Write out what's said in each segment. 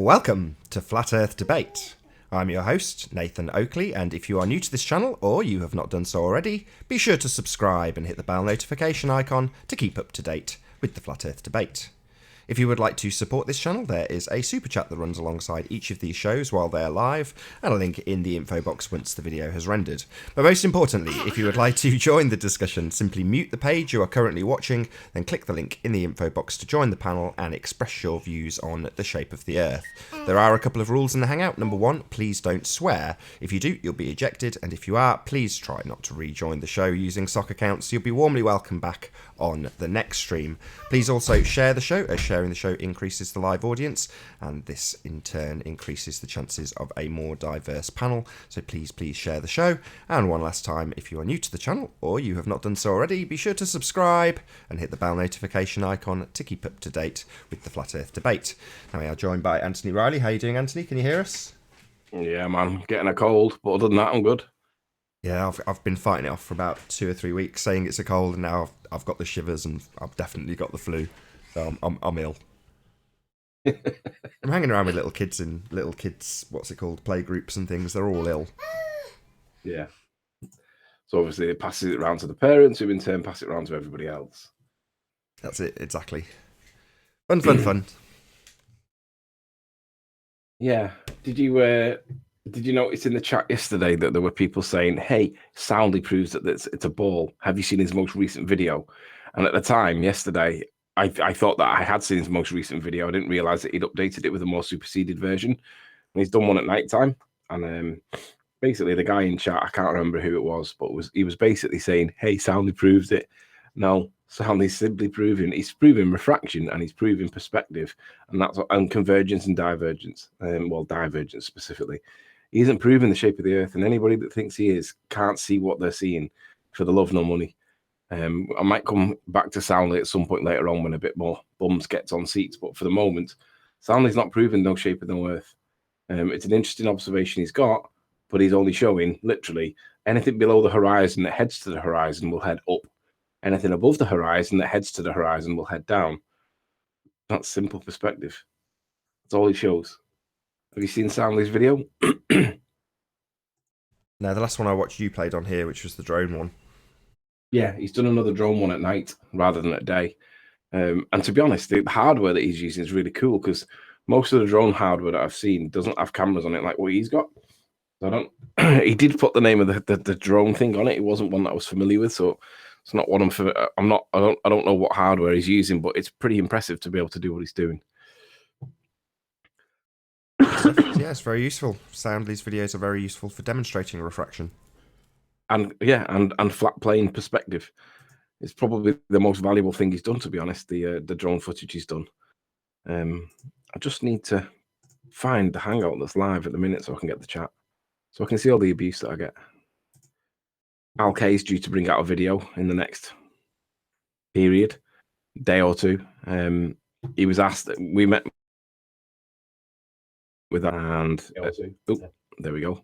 Welcome to Flat Earth Debate. I'm your host, Nathan Oakley, and if you are new to this channel or you have not done so already, be sure to subscribe and hit the bell notification icon to keep up to date with the Flat Earth Debate. If you would like to support this channel, there is a super chat that runs alongside each of these shows while they're live, and a link in the info box once the video has rendered. But most importantly, if you would like to join the discussion, simply mute the page you are currently watching, then click the link in the info box to join the panel and express your views on the shape of the Earth. There are a couple of rules in the Hangout. Number one, please don't swear. If you do, you'll be ejected, and if you are, please try not to rejoin the show using sock accounts. You'll be warmly welcome back on the next stream. Please also share the show, as sharing the show increases the live audience, and this in turn increases the chances of a more diverse panel. So please share the show. And one last time, if you are new to the channel or you have not done so already, be sure to subscribe and hit the bell notification icon to keep up to date with the Flat Earth Debate. Now we are joined by Anthony Riley. How are you doing, Anthony? Can you hear us? Yeah, man, getting a cold, but other than that, I'm good. Yeah, I've been fighting it off for about 2 or 3 weeks, saying it's a cold, and now I've got the shivers, and I've definitely got the flu. So I'm ill. I'm hanging around with little kids, what's it called, play groups and things. They're all ill. Yeah. So obviously it passes it around to the parents, who in turn pass it around to everybody else. That's it, exactly. Fun. Yeah. Did you notice in the chat yesterday that there were people saying, "Hey, Soundly proves that it's a ball. Have you seen his most recent video?" And at the time, yesterday, I thought that I had seen his most recent video. I didn't realize that he'd updated it with a more superseded version. And he's done one at night time. And basically, the guy in chat, I can't remember who it was, but he was basically saying, "Hey, Soundly proves it." No, Soundly's simply he's proving refraction, and he's proving perspective, and that's and convergence and divergence. Well, divergence specifically. He isn't proving the shape of the Earth, and anybody that thinks he is can't see what they're seeing for the love nor money. I might come back to Soundly at some point later on when a bit more bums gets on seats, but for the moment, Soundly's not proving no shape of no Earth. It's an interesting observation he's got, but he's only showing literally anything below the horizon that heads to the horizon will head up. Anything above the horizon that heads to the horizon will head down. That's simple perspective. That's all he shows. Have you seen Soundly's video? No, the last one I watched you played on here, which was the drone one. Yeah, he's done another drone one at night rather than at day. And to be honest, the hardware that he's using is really cool, because most of the drone hardware that I've seen doesn't have cameras on it like what he's got. So I don't. He did put the name of the drone thing on it. It wasn't one that I was familiar with, so it's not what I don't know what hardware he's using, but it's pretty impressive to be able to do what he's doing. Yeah, it's very useful. Soundly's videos are very useful for demonstrating refraction. And yeah, and flat plane perspective. It's probably the most valuable thing he's done, to be honest, the drone footage he's done. I just need to find the Hangout that's live at the minute so I can get the chat. So I can see all the abuse that I get. Al K is due to bring out a video in the next period, day or two. He was asked, we met with, and there we go.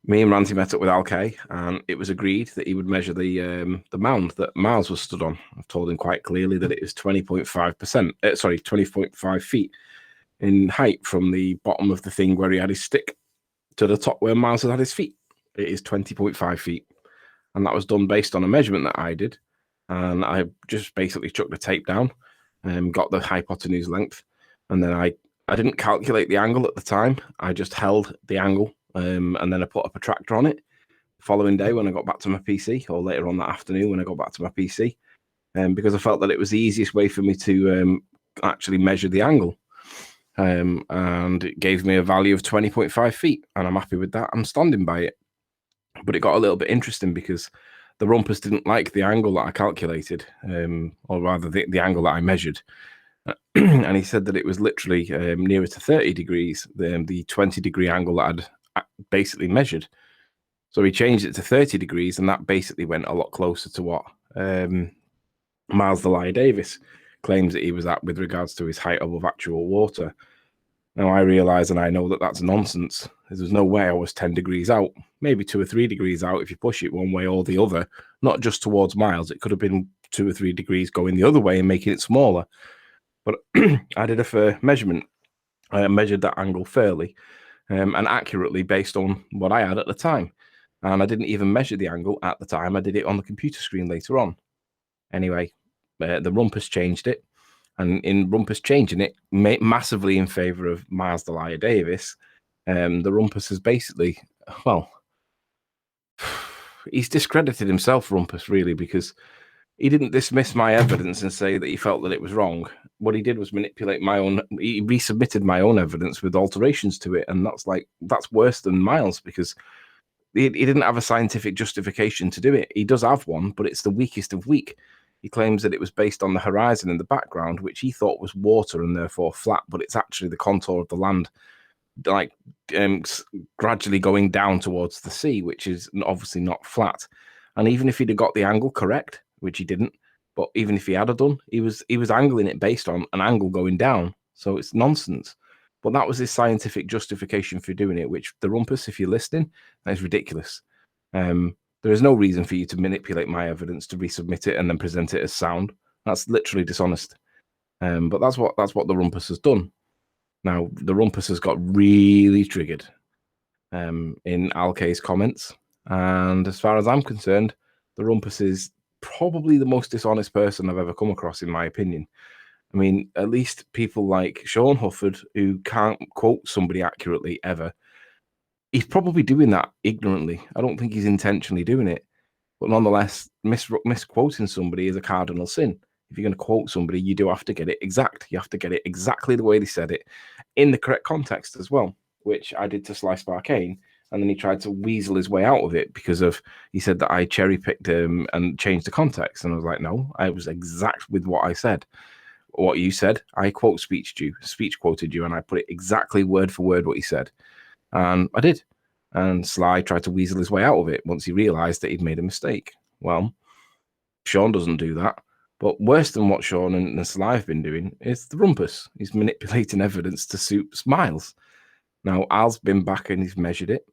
Me and Ranty met up with Al K, and it was agreed that he would measure the mound that Miles was stood on. I've told him quite clearly that it is 20.5 feet in height from the bottom of the thing where he had his stick to the top where Miles had his feet. It is 20.5 feet. And that was done based on a measurement that I did. And I just basically chucked the tape down and got the hypotenuse length. And then I didn't calculate the angle at the time. I just held the angle, and then I put a protractor on it. The following day when I got back to my PC, or later on that afternoon when I got back to my PC, because I felt that it was the easiest way for me to actually measure the angle. And it gave me a value of 20.5 feet, and I'm happy with that. I'm standing by it. But it got a little bit interesting because the rumpus didn't like the angle that I calculated, or rather the angle that I measured. And he said that it was literally nearer to 30 degrees than the 20-degree angle that I'd basically measured. So he changed it to 30 degrees, and that basically went a lot closer to what Miles Delia Davis claims that he was at with regards to his height above actual water. Now I realize, and I know that that's nonsense. There's no way I was 10 degrees out, maybe 2 or 3 degrees out if you push it one way or the other, not just towards Miles. It could have been 2 or 3 degrees going the other way and making it smaller. But I did a fair measurement, I measured that angle fairly and accurately based on what I had at the time. And I didn't even measure the angle at the time. I did it on the computer screen later on. Anyway, the rumpus changed it. And in rumpus changing it massively in favour of Miles Delia Davis, the rumpus has basically, well, he's discredited himself, rumpus, really, because he didn't dismiss my evidence and say that he felt that it was wrong. What he did was manipulate my own. He resubmitted my own evidence with alterations to it, and that's worse than Miles, because he didn't have a scientific justification to do it. He does have one, but it's the weakest of weak. He claims that it was based on the horizon in the background, which he thought was water and therefore flat, but it's actually the contour of the land, like gradually going down towards the sea, which is obviously not flat. And even if he'd have got the angle correct, which he didn't, but even if he had done, he was angling it based on an angle going down. So it's nonsense. But that was his scientific justification for doing it, which, the rumpus, if you're listening, that is ridiculous. There is no reason for you to manipulate my evidence to resubmit it and then present it as sound. That's literally dishonest. But that's what the rumpus has done. Now, the rumpus has got really triggered in Alkay's comments. And as far as I'm concerned, the rumpus is probably the most dishonest person I've ever come across, in my opinion. I mean, at least people like Sean Hufford, who can't quote somebody accurately ever, he's probably doing that ignorantly. I don't think he's intentionally doing it. But nonetheless, misquoting somebody is a cardinal sin. If you're going to quote somebody, you do have to get it exact. You have to get it exactly the way they said it, in the correct context as well, which I did to Slice Barcane. And then he tried to weasel his way out of it because he said that I cherry picked him and changed the context. And I was like, no, I was exact with what I said. What you said, I speech quoted you, and I put it exactly word for word what he said. And I did. And Sly tried to weasel his way out of it once he realized that he'd made a mistake. Well, Sean doesn't do that. But worse than what Sean and Sly have been doing is the rumpus. He's manipulating evidence to suit Miles. Now, Al's been back and he's measured it.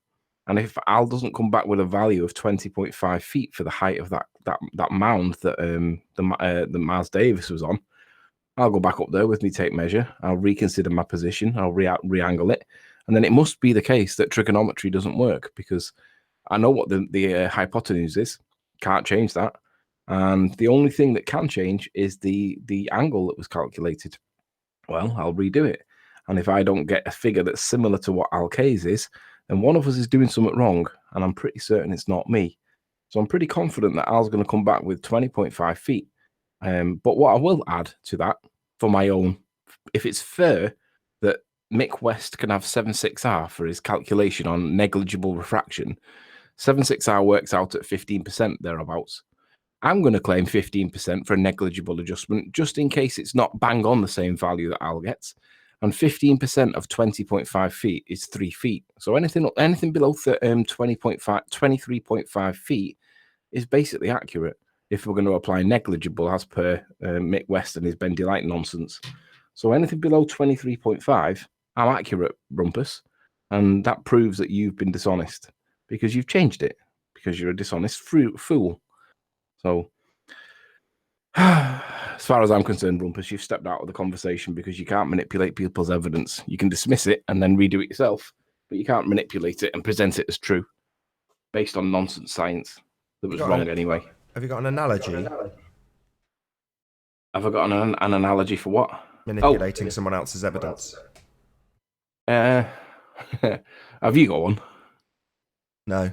And if Al doesn't come back with a value of 20.5 feet for the height of that mound that the Miles Davis was on, I'll go back up there with my tape measure. I'll reconsider my position. I'll re-angle it. And then it must be the case that trigonometry doesn't work, because I know what the hypotenuse is. Can't change that. And the only thing that can change is the angle that was calculated. Well, I'll redo it. And if I don't get a figure that's similar to what Alkay's is, then one of us is doing something wrong. And I'm pretty certain it's not me. So I'm pretty confident that Al's going to come back with 20.5 feet. But what I will add to that, for my own, if it's fair that Mick West can have 76R for his calculation on negligible refraction, 76R works out at 15% thereabouts. I'm going to claim 15% for a negligible adjustment, just in case it's not bang on the same value that Al gets. And 15% of 20.5 feet is 3 feet. So anything below 23.5 feet is basically accurate, if we're going to apply negligible as per Mick West and his Bendy Light nonsense. So anything below 23.5, I'm accurate, rumpus. And that proves that you've been dishonest, because you've changed it, because you're a dishonest fool. So as far as I'm concerned, rumpus, you've stepped out of the conversation, because you can't manipulate people's evidence. You can dismiss it and then redo it yourself, but you can't manipulate it and present it as true based on nonsense science that was wrong anyway. Have you got an analogy? Have I got an analogy for what? Manipulating someone else's evidence. Have you got one? No,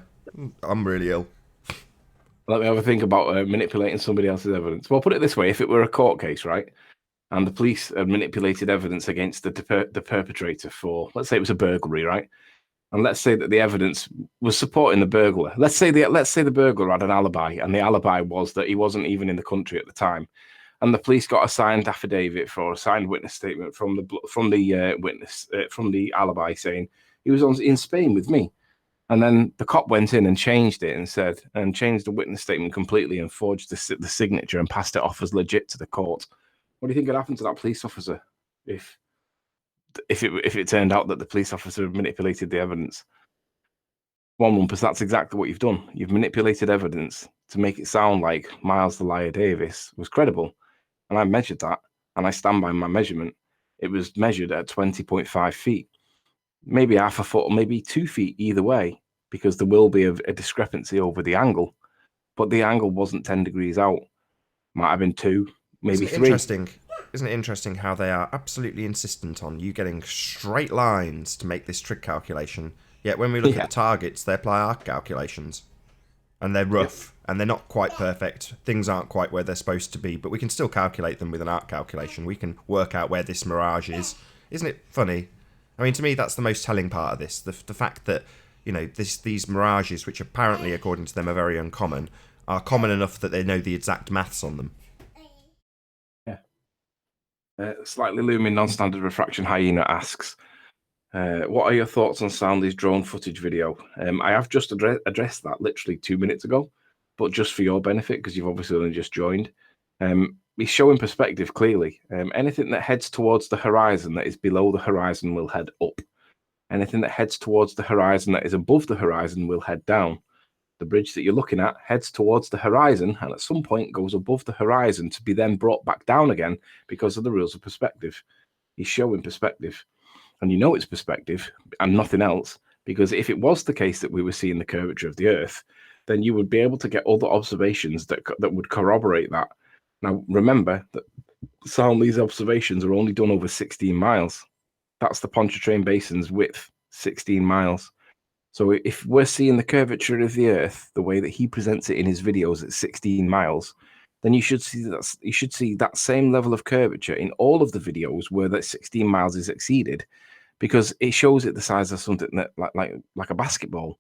I'm really ill. Let me have a think about manipulating somebody else's evidence. Well, put it this way: if it were a court case, right, and the police had manipulated evidence against the perpetrator for, let's say it was a burglary, right, and let's say that the evidence was supporting the burglar. Let's say the burglar had an alibi, and the alibi was that he wasn't even in the country at the time, and the police got a signed affidavit for a signed witness statement from the alibi saying he was in Spain with me. And then the cop went in and changed it and changed the witness statement completely and forged the signature and passed it off as legit to the court. What do you think would happen to that police officer if it turned out that the police officer manipulated the evidence? One rumpus, that's exactly what you've done. You've manipulated evidence to make it sound like Miles Delia Davis was credible. And I measured that, and I stand by my measurement. it was measured at 20.5 feet. Maybe half a foot or maybe 2 feet either way, because there will be a discrepancy over the angle. But the angle wasn't 10 degrees out. Might have been 2, maybe 3. Isn't it interesting how they are absolutely insistent on you getting straight lines to make this trig calculation? Yet when we look at the targets, they apply arc calculations. And they're rough, and they're not quite perfect. Things aren't quite where they're supposed to be, but we can still calculate them with an arc calculation. We can work out where this mirage is. Isn't it funny? I mean, to me, that's the most telling part of this. The fact that, these mirages, which apparently, according to them, are very uncommon, are common enough that they know the exact maths on them. Slightly looming non-standard refraction hyena asks, what are your thoughts on Soundly's drone footage video? I have just addressed that literally 2 minutes ago, but just for your benefit, because you've obviously only just joined. He's showing perspective clearly. Anything that heads towards the horizon that is below the horizon will head up. Anything that heads towards the horizon that is above the horizon will head down. The bridge that you're looking at heads towards the horizon and at some point goes above the horizon to be then brought back down again because of the rules of perspective. He's showing perspective. And you know it's perspective and nothing else, because if it was the case that we were seeing the curvature of the Earth, then you would be able to get other observations that would corroborate that. Now, remember that Soundly's observations are only done over 16 miles. That's the Pontchartrain Basin's width, 16 miles. So if we're seeing the curvature of the Earth the way that he presents it in his videos at 16 miles, then you should see that same level of curvature in all of the videos where that 16 miles is exceeded, because it shows it the size of something that like a basketball.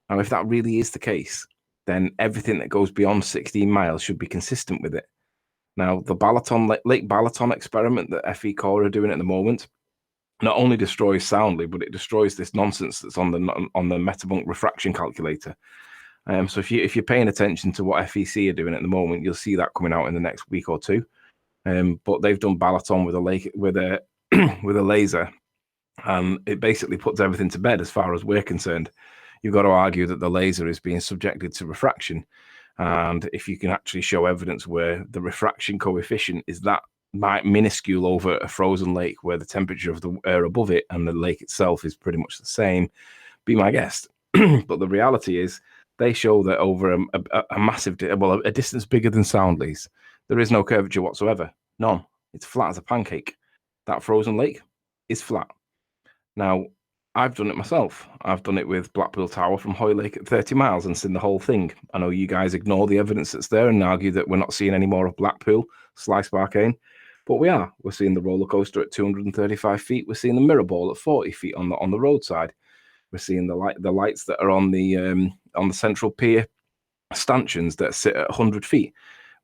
Now, if that really is the case, then everything that goes beyond 16 miles should be consistent with it. Now, the Lake Balaton experiment that FE Core are doing at the moment not only destroys Soundly, but it destroys this nonsense that's on the Metabunk refraction calculator. So if you're paying attention to what FEC are doing at the moment, you'll see that coming out in the next week or two. But they've done Balaton with a with a laser, and it basically puts everything to bed as far as we're concerned. You've got to argue that the laser is being subjected to refraction, and if you can actually show evidence where the refraction coefficient is that minuscule over a frozen lake where the temperature of the air above it and the lake itself is pretty much the same, be my guest. But the reality is they show that over a massive, a distance bigger than Soundly's, there is no curvature whatsoever. None. It's flat as a pancake. That frozen lake is flat. Now, I've done it myself. I've done it with Blackpool Tower from Hoy Lake at 30 miles and seen the whole thing. I know you guys ignore the evidence that's there and argue that we're not seeing any more of Blackpool, Slice Barcane. But we are. We're seeing the roller coaster at 235 feet. We're seeing the mirror ball at 40 feet on the roadside. We're seeing the lights that are on the central pier stanchions that sit at 100 feet.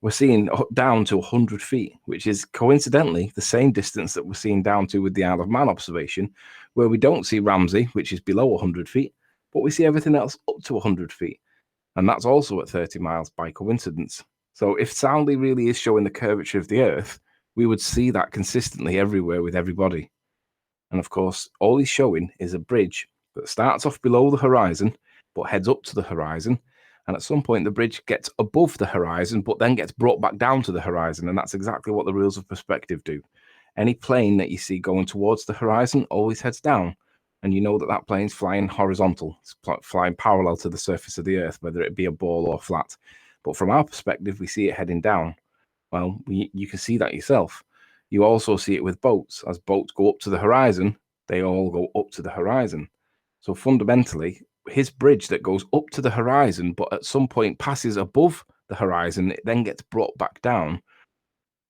We're seeing down to 100 feet, which is coincidentally the same distance that we're seeing down to with the Isle of Man observation, where we don't see Ramsey, which is below 100 feet, but we see everything else up to 100 feet. And that's also at 30 miles by coincidence. So if Soundly really is showing the curvature of the Earth, we would see that consistently everywhere with everybody. And of course, all he's showing is a bridge that starts off below the horizon, but heads up to the horizon. And at some point, the bridge gets above the horizon, but then gets brought back down to the horizon. And that's exactly what the rules of perspective do. Any plane that you see going towards the horizon always heads down. And you know that that plane's flying horizontal. It's flying parallel to the surface of the Earth, whether it be a ball or flat. But from our perspective, we see it heading down. Well, you can see that yourself. You also see it with boats. As boats go up to the horizon, they all go up to the horizon. So fundamentally, his bridge that goes up to the horizon, but at some point passes above the horizon, it then gets brought back down.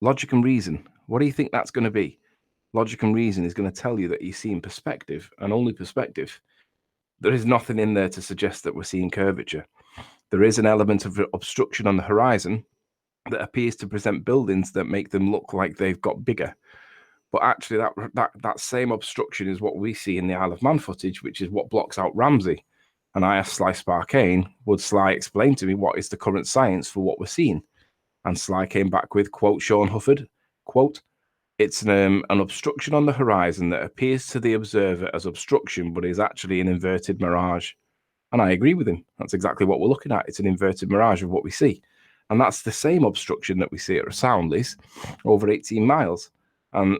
Logic and reason. What do you think that's going to be? Logic and reason is going to tell you that you're seeing perspective, and only perspective. There is nothing in there to suggest that we're seeing curvature. There is an element of obstruction on the horizon that appears to present buildings that make them look like they've got bigger. But actually, that same obstruction is what we see in the Isle of Man footage, which is what blocks out Ramsey. And I asked Sly Sparkane, would Sly explain to me what is the current science for what we're seeing? And Sly came back with, quote, Sean Hufford, quote, it's an obstruction on the horizon that appears to the observer as obstruction, but is actually an inverted mirage. And I agree with him. That's exactly what we're looking at. It's an inverted mirage of what we see. And that's the same obstruction that we see at Soundly's over 18 miles. And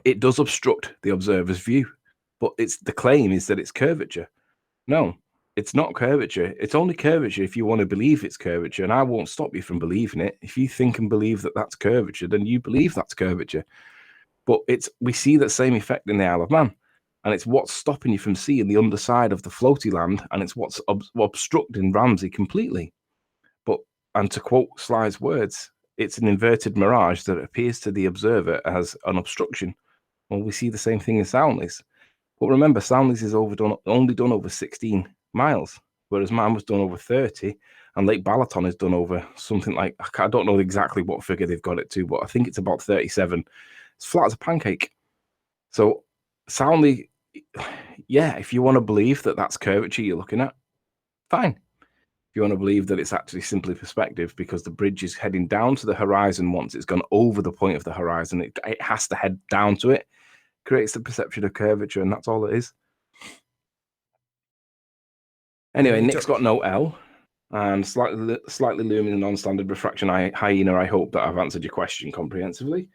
it does obstruct the observer's view, but the claim is that it's curvature. No, it's not curvature. It's only curvature if you want to believe it's curvature, and I won't stop you from believing it. If you think and believe that that's curvature, then you believe that's curvature. But we see that same effect in the Isle of Man, and it's what's stopping you from seeing the underside of the floaty land, and it's what's obstructing Ramsey completely. And to quote Sly's words, it's an inverted mirage that appears to the observer as an obstruction. Well, we see the same thing in Soundleys. But remember, Soundleys is only done over 16 miles, whereas mine was done over 30, and Lake Balaton is done over something like, I don't know exactly what figure they've got it to, but I think it's about 37. It's flat as a pancake. So Soundley, yeah, if you want to believe that that's curvature you're looking at, fine. If you want to believe that it's actually simply perspective because the bridge is heading down to the horizon once it's gone over the point of the horizon, it has to head down to it, creates the perception of curvature, and that's all it is. Anyway, Nick's got no L, and slightly looming non-standard refraction hyena. I hope that I've answered your question comprehensively.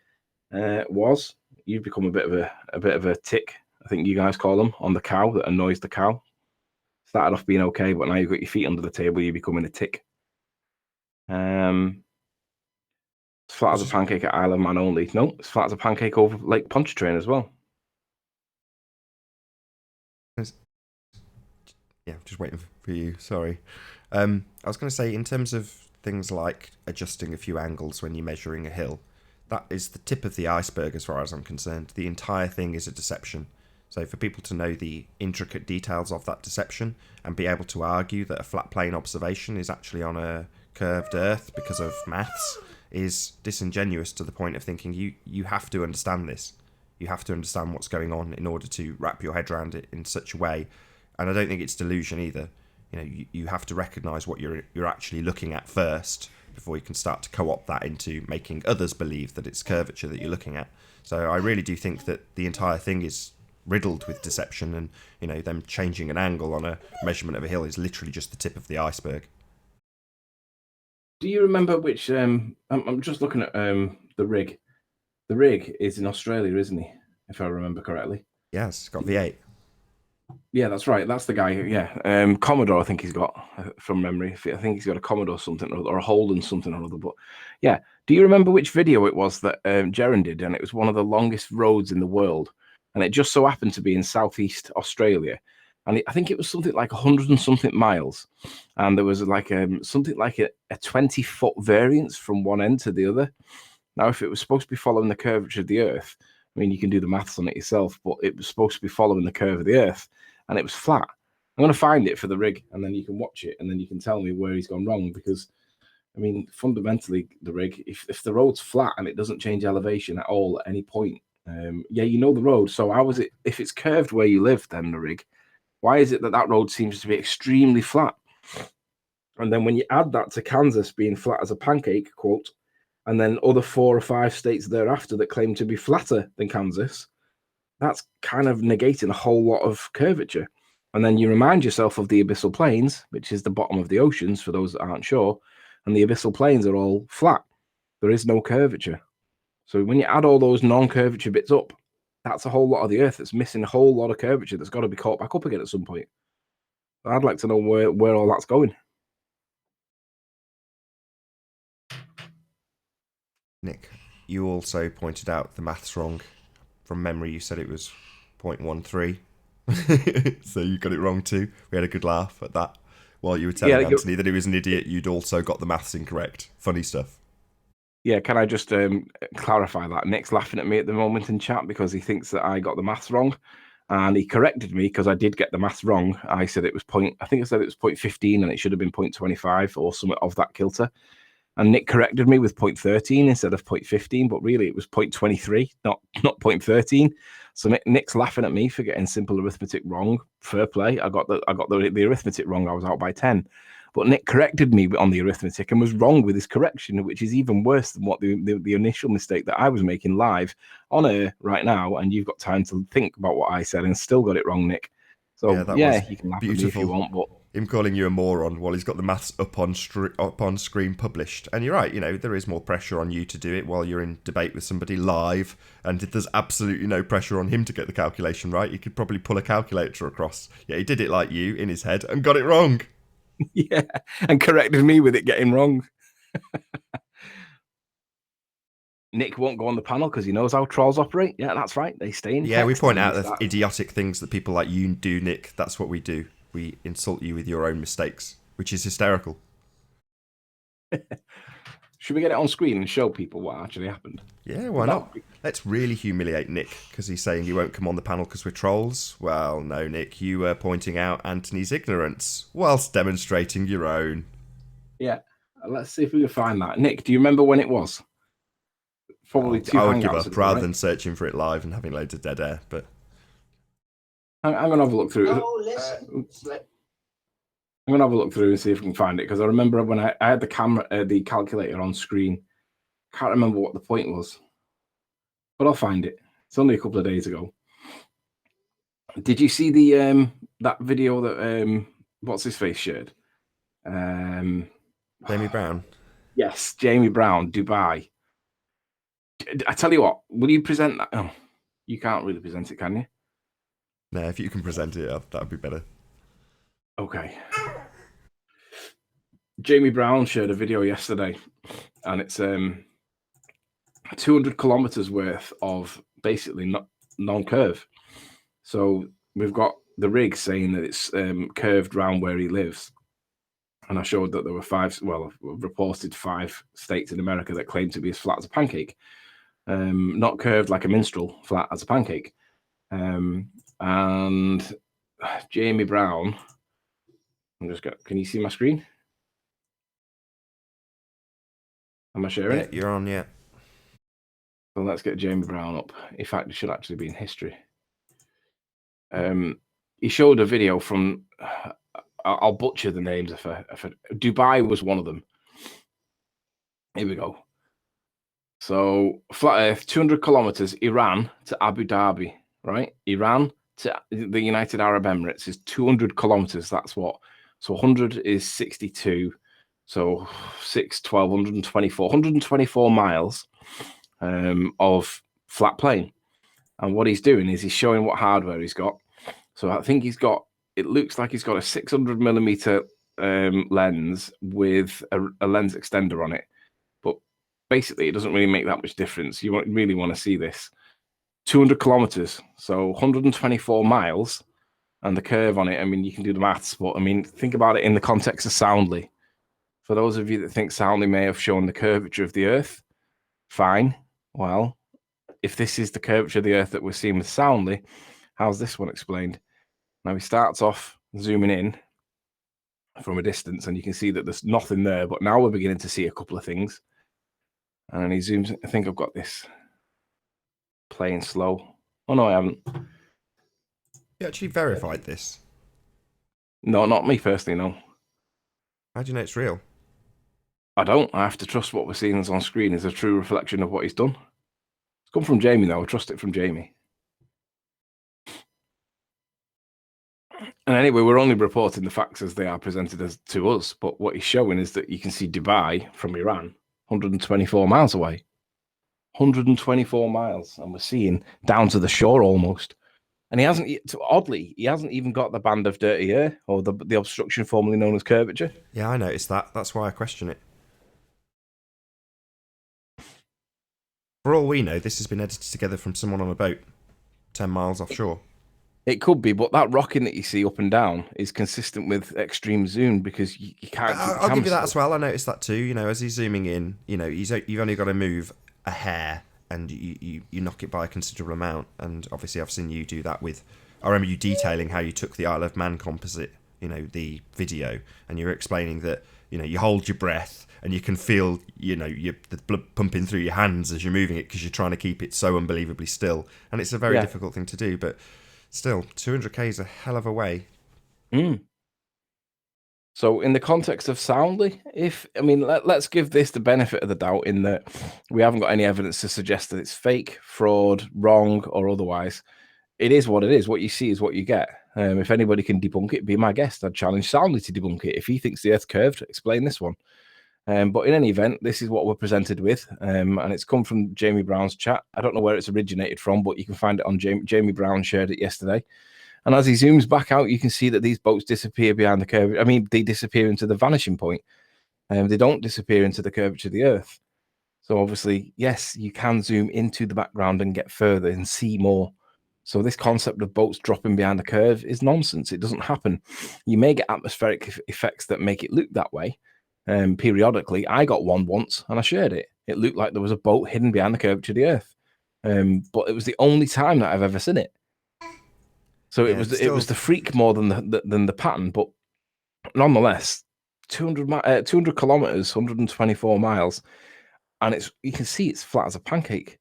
You've become a bit of a tick, I think you guys call them, on the cow that annoys the cow. Started off being okay, but now you've got your feet under the table, you're becoming a tick. It's flat as a pancake at Isle of Man only. No, it's flat as a pancake over Lake Pontchartrain as well. Yeah, just waiting for you. Sorry. I was going to say, in terms of things like adjusting a few angles when you're measuring a hill, that is the tip of the iceberg as far as I'm concerned. The entire thing is a deception. So for people to know the intricate details of that deception and be able to argue that a flat plane observation is actually on a curved Earth because of maths is disingenuous to the point of thinking you have to understand this. You have to understand what's going on in order to wrap your head around it in such a way. And I don't think it's delusion either. You have to recognise what you're actually looking at first before you can start to co-opt that into making others believe that it's curvature that you're looking at. So I really do think that the entire thing is riddled with deception, and them changing an angle on a measurement of a hill is literally just the tip of the iceberg. Do you remember which? I'm just looking at the rig. The rig is in Australia, isn't he? If I remember correctly. Yes, it's got V8. Yeah, that's right. That's the guy. Yeah, Commodore. I think he's got from memory. I think he's got a Commodore something or a Holden something or other. But yeah, do you remember which video it was that Jeren did? And it was one of the longest roads in the world, and it just so happened to be in Southeast Australia. And I think it was something like 100 and something miles, and there was like something like a 20-foot variance from one end to the other. Now, if it was supposed to be following the curvature of the Earth, I mean, you can do the maths on it yourself, but it was supposed to be following the curve of the Earth, and it was flat. I'm going to find it for the rig, and then you can watch it, and then you can tell me where he's gone wrong. Because, I mean, fundamentally, the rig, if the road's flat and it doesn't change elevation at all at any point, yeah, you know the road. So how is it, if it's curved where you live, then the rig, why is it that road seems to be extremely flat? And then when you add that to Kansas being flat as a pancake, quote, and then other 4 or 5 states thereafter that claim to be flatter than Kansas, that's kind of negating a whole lot of curvature. And then you remind yourself of the abyssal plains, which is the bottom of the oceans, for those that aren't sure, and the abyssal plains are all flat. There is no curvature. So when you add all those non-curvature bits up, that's a whole lot of the Earth that's missing a whole lot of curvature that's got to be caught back up again at some point. I'd like to know where all that's going. Nick, you also pointed out the maths wrong. From memory, you said it was 0.13. So you got it wrong too. We had a good laugh at that. While you were telling Anthony that he was an idiot, you'd also got the maths incorrect. Funny stuff. Yeah, can I just clarify that? Nick's laughing at me at the moment in chat because he thinks that I got the maths wrong. And he corrected me because I did get the maths wrong. I said it was I think I said it was 0.15 and it should have been 0.25 or something of that kilter. And Nick corrected me with 0.13 instead of 0.15, but really it was 0.23, not 0.13. So Nick's laughing at me for getting simple arithmetic wrong. Fair play. I got the arithmetic wrong. I was out by 10. But Nick corrected me on the arithmetic and was wrong with his correction, which is even worse than what the initial mistake that I was making live on air right now. And you've got time to think about what I said and still got it wrong, Nick. So that was yeah, you can laugh at me if you beautiful. want, but Him calling you a moron while he's got the maths up on screen published. And you're right, there is more pressure on you to do it while you're in debate with somebody live, and there's absolutely no pressure on him to get the calculation right. He could probably pull a calculator across. Yeah, he did it like you in his head and got it wrong. yeah, and corrected me with it getting wrong. Nick won't go on the panel because he knows how trolls operate. Yeah, that's right. They stay in text. Yeah, we point out the idiotic things that people like you do, Nick. That's what we do. We insult you with your own mistakes, which is hysterical. Should we get it on screen and show people what actually happened? Yeah, why not? Let's really humiliate Nick because he's saying he won't come on the panel because we're trolls. Well, no, Nick, you were pointing out Anthony's ignorance whilst demonstrating your own. Yeah, let's see if we can find that. Nick, do you remember when it was? Probably two. I would give up rather than searching for it live and having loads of dead air. But I'm going to have a look through. Oh, listen. I'm going to have a look through and see if we can find it because I remember when I had the calculator on screen. Can't remember what the point was, but I'll find it. It's only a couple of days ago. Did you see the that video that what's his face shared? Jamie Brown. Yes, Jamie Brown, Dubai. I tell you what, will you present that? Oh, you can't really present it, can you? No, if you can present it, that would be better. Okay. Jamie Brown shared a video yesterday, and it's 200 kilometers worth of basically non-curve. So we've got the rig saying that it's curved round where he lives. And I showed that there were reported 5 states in America that claim to be as flat as a pancake. Not curved like a minstrel, flat as a pancake. And Jamie Brown, can you see my screen? Am I sharing it? You're on, yeah. So let's get Jamie Brown up. In fact, it should actually be in history. He showed a video from, I'll butcher the names if Dubai was one of them. Here we go. So flat Earth, 200 kilometers, Iran to Abu Dhabi, right? Iran to the United Arab Emirates is 200 kilometers. That's what? So 100 is 62. So 124 miles of flat plane. And what he's doing is he's showing what hardware he's got. So I think it looks like he's got a 600 millimeter lens with a lens extender on it. But basically, it doesn't really make that much difference. You really want to see this. 200 kilometers, so 124 miles, and the curve on it. I mean, you can do the maths, but I mean, think about it in the context of Soundly. For those of you that think Soundly may have shown the curvature of the Earth, fine. Well, if this is the curvature of the Earth that we're seeing with Soundly, how's this one explained? Now he starts off zooming in from a distance, and you can see that there's nothing there, but now we're beginning to see a couple of things. And he zooms. I think I've got this playing slow. Oh no, I haven't. You actually verified this? No, not me personally, no. How do you know it's real? I don't. I have to trust what we're seeing on screen is a true reflection of what he's done. It's come from Jamie, though. I trust it from Jamie. And anyway, we're only reporting the facts as they are presented to us. But what he's showing is that you can see Dubai from Iran, 124 miles away. 124 miles. And we're seeing down to the shore almost. And he hasn't even got the band of dirty air or the obstruction formerly known as curvature. Yeah, I noticed that. That's why I question it. For all we know, this has been edited together from someone on a boat 10 miles offshore. It could be, but that rocking that you see up and down is consistent with extreme zoom because you can't. I'll give you that as well. I noticed that too. As he's zooming in, you've only got to move a hair and you knock it by a considerable amount. And obviously, I've seen you do that with. I remember you detailing how you took the Isle of Man composite, the video, and you were explaining that you hold your breath and you can feel the blood pumping through your hands as you're moving it because you're trying to keep it so unbelievably still, and it's a very difficult thing to do, but. Still, 200k is a hell of a way. So, in the context of Soundly, let's give this the benefit of the doubt in that we haven't got any evidence to suggest that it's fake, fraud, wrong, or otherwise. it is what it is. What you see is what you get. If anybody can debunk it, be my guest. I'd challenge Soundly to debunk it. If he thinks the Earth's curved, explain this one. But in any event, this is what we're presented with, and it's come from Jamie Brown's chat. I don't know where it's originated from, but you can find it on Jamie Brown shared it yesterday. And as he zooms back out, you can see that these boats disappear behind the curve. I mean, they disappear into the vanishing point. They don't disappear into the curvature of the Earth. So obviously, yes, you can zoom into the background and get further and see more. So this concept of boats dropping behind the curve is nonsense. It doesn't happen. You may get atmospheric effects that make it look that way. Periodically, I got one once and I shared it. It looked like there was a boat hidden behind the curvature of the Earth. But it was the only time that I've ever seen it. So Yeah, it was the freak more than the pattern, but nonetheless, 200 kilometers, 124 miles, and you can see it's flat as a pancake.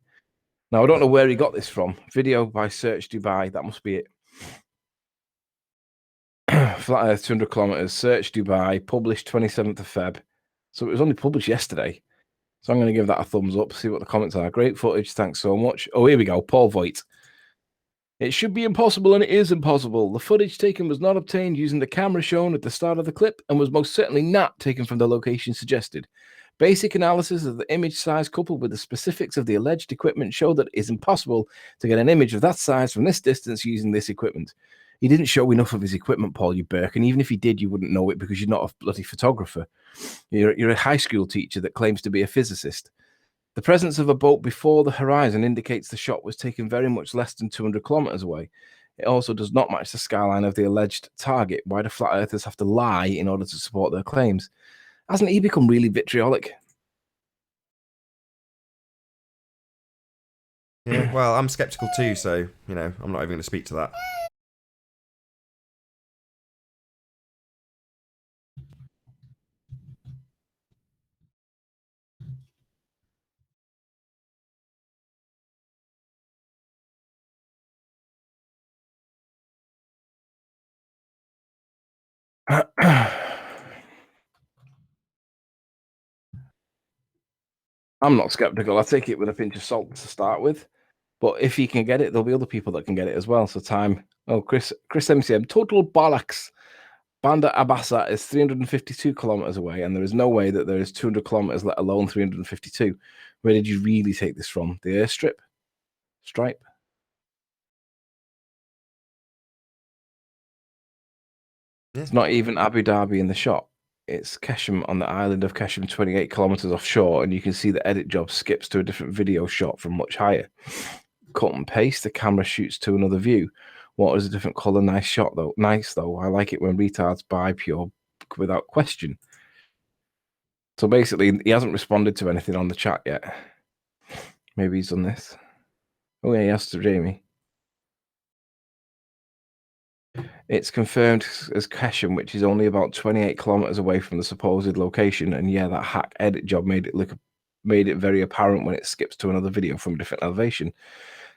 Now I don't know where he got this from. Video by Search Dubai. That must be it. Flat Earth, 200 kilometers. Search Dubai. Published 27th of Feb. So it was only published yesterday. So I'm going to give that a thumbs up. See what the comments are. Great footage. Thanks so much. Oh, here we go. Paul Voigt. It should be impossible, and it is impossible. The footage taken was not obtained using the camera shown at the start of the clip and was most certainly not taken from the location suggested. Basic analysis of the image size coupled with the specifics of the alleged equipment show that it is impossible to get an image of that size from this distance using this equipment. He didn't show enough of his equipment, Paul, you Burke, and even if he did, you wouldn't know it because you're not a bloody photographer. You're a high school teacher that claims to be a physicist. The presence of a boat before the horizon indicates the shot was taken very much less than 200 kilometers away. It also does not match the skyline of the alleged target. Why do flat earthers have to lie in order to support their claims? Hasn't he become really vitriolic? Yeah, well, I'm skeptical too, so, I'm not even going to speak to that. I'm not skeptical. I take it with a pinch of salt to start with. But if he can get it, there'll be other people that can get it as well. So time. Oh, Chris MCM, total bollocks. Bandar Abbas is 352 kilometers away, and there is no way that there is 200 kilometers, let alone 352. Where did you really take this from? The airstrip? Stripe? Yeah. It's not even Abu Dhabi in the shot. It's Keshem on the island of Keshem, 28 kilometers offshore, and you can see the edit job skips to a different video shot from much higher. Cut and paste, the camera shoots to another view. What is a different color? Nice shot though. Nice though. I like it when retards buy pure without question. So basically, he hasn't responded to anything on the chat yet. Maybe he's done this. Oh yeah, he has to Jamie. It's confirmed as Keshem, which is only about 28 kilometers away from the supposed location. And yeah, that hack edit job made it very apparent when it skips to another video from a different elevation.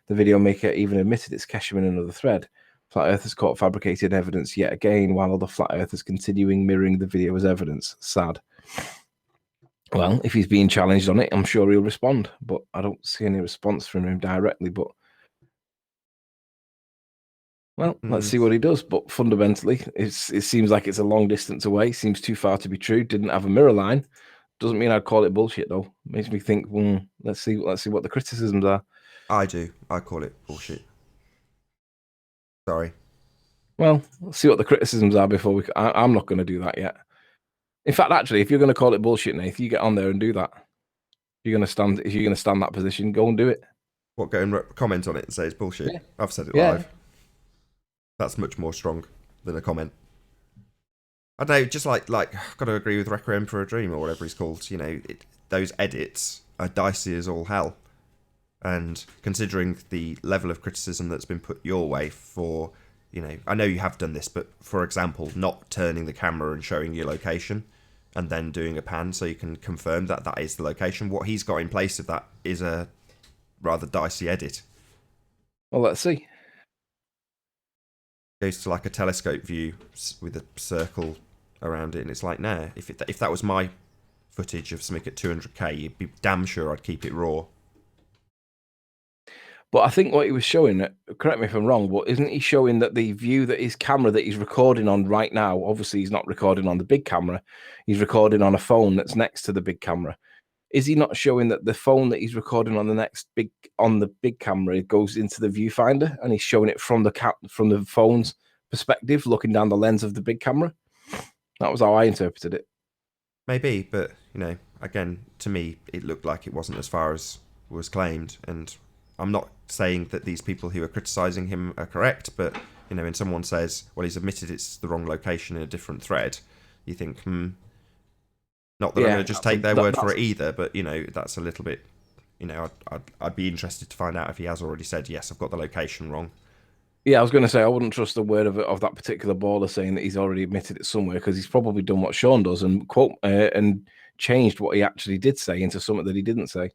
The video maker even admitted it's Keshem in another thread. Flat Earthers caught fabricated evidence yet again, while other Flat Earthers continuing mirroring the video as evidence. Sad. Well, if he's being challenged on it, I'm sure he'll respond, but I don't see any response from him directly. But well, let's see what he does. But fundamentally, it seems like it's a long distance away. Seems too far to be true. Didn't have a mirror line. Doesn't mean I'd call it bullshit though. Makes me think. Let's see what the criticisms are. I do. I call it bullshit. Sorry. Well, let's see what the criticisms are before we. I'm not going to do that yet. In fact, actually, if you're going to call it bullshit, Nath, you get on there and do that. If you're going to stand that position, go and do it. What, go and comment on it and say it's bullshit? Yeah. I've said it live. That's much more strong than a comment. I don't know, just like I've got to agree with Requiem for a Dream or whatever he's called. Those edits are dicey as all hell. And considering the level of criticism that's been put your way for, I know you have done this, but for example, not turning the camera and showing your location and then doing a pan so you can confirm that that is the location. What he's got in place of that is a rather dicey edit. Well, let's see. Goes to like a telescope view with a circle around it, and it's like, nah, if that was my footage of something at 200k, you'd be damn sure I'd keep it raw. But I think what he was showing, correct me if I'm wrong, but isn't he showing that the view that his camera that he's recording on right now, obviously he's not recording on the big camera, he's recording on a phone that's next to the big camera. Is he not showing that the phone that he's recording on the big camera goes into the viewfinder, and he's showing it from the phone's perspective, looking down the lens of the big camera? That was how I interpreted it. Maybe, but again, to me, it looked like it wasn't as far as was claimed, and I'm not saying that these people who are criticising him are correct, but when someone says, well, he's admitted it's the wrong location in a different thread, you think, not that I'm going to just take their word for it either, but that's a little bit, I'd be interested to find out if he has already said, yes, I've got the location wrong. Yeah, I was going to say I wouldn't trust a word of that particular baller saying that he's already admitted it somewhere, because he's probably done what Sean does and and changed what he actually did say into something that he didn't say.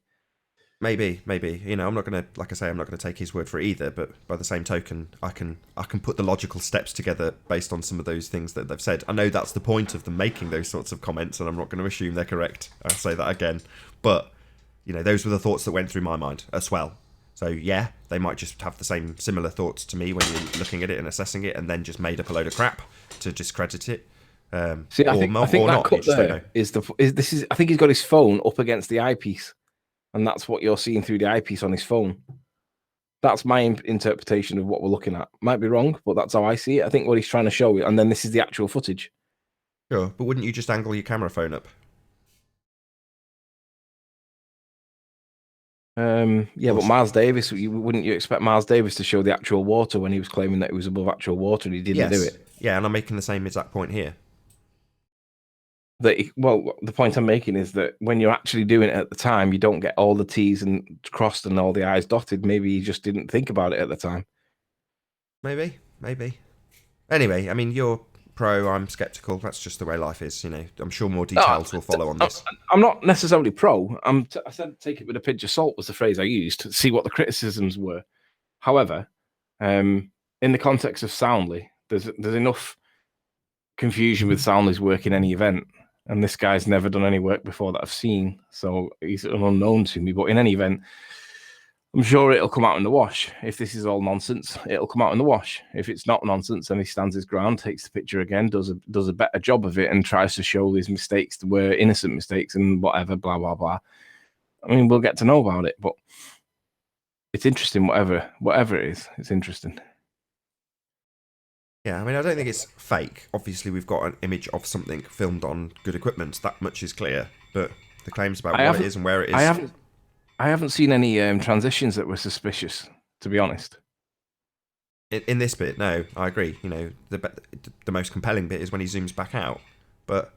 Maybe. I'm not gonna, like I say, I'm not gonna take his word for it either. But by the same token, I can put the logical steps together based on some of those things that they've said. I know that's the point of them making those sorts of comments, and I'm not going to assume they're correct. I'll say that again, but those were the thoughts that went through my mind as well. So yeah, they might just have the similar thoughts to me when you're looking at it and assessing it, and then just made up a load of crap to discredit it. I think that cut there I think he's got his phone up against the eyepiece. And that's what you're seeing through the eyepiece on his phone. That's my interpretation of what we're looking at. Might be wrong, but that's how I see it. I think what he's trying to show you, and then this is the actual footage. Sure, but wouldn't you just angle your camera phone up? Yeah, but Miles Davis, wouldn't you expect Miles Davis to show the actual water when he was claiming that it was above actual water and he didn't do it? Yeah, and I'm making the same exact point here. The point I'm making is that when you're actually doing it at the time, you don't get all the T's and crossed and all the I's dotted. Maybe he just didn't think about it at the time. Maybe. Anyway, I mean, you're pro, I'm skeptical. That's just the way life is, I'm sure more details will follow on this. I'm not necessarily pro. I said take it with a pinch of salt was the phrase I used to see what the criticisms were. However, in the context of Soundly, there's enough confusion with Soundly's work in any event. And this guy's never done any work before that I've seen, so he's an unknown to me. But in any event, I'm sure it'll come out in the wash. If this is all nonsense, it'll come out in the wash. If it's not nonsense, then he stands his ground, takes the picture again, does a better job of it, and tries to show these mistakes were innocent mistakes and whatever, blah, blah, blah. I mean, we'll get to know about it, but it's interesting, whatever it is, it's interesting. Yeah, I mean, I don't think it's fake. Obviously, we've got an image of something filmed on good equipment. That much is clear. But the claims about what it is and where it is... I haven't seen any transitions that were suspicious, to be honest. In this bit, no, I agree. The most compelling bit is when he zooms back out. But,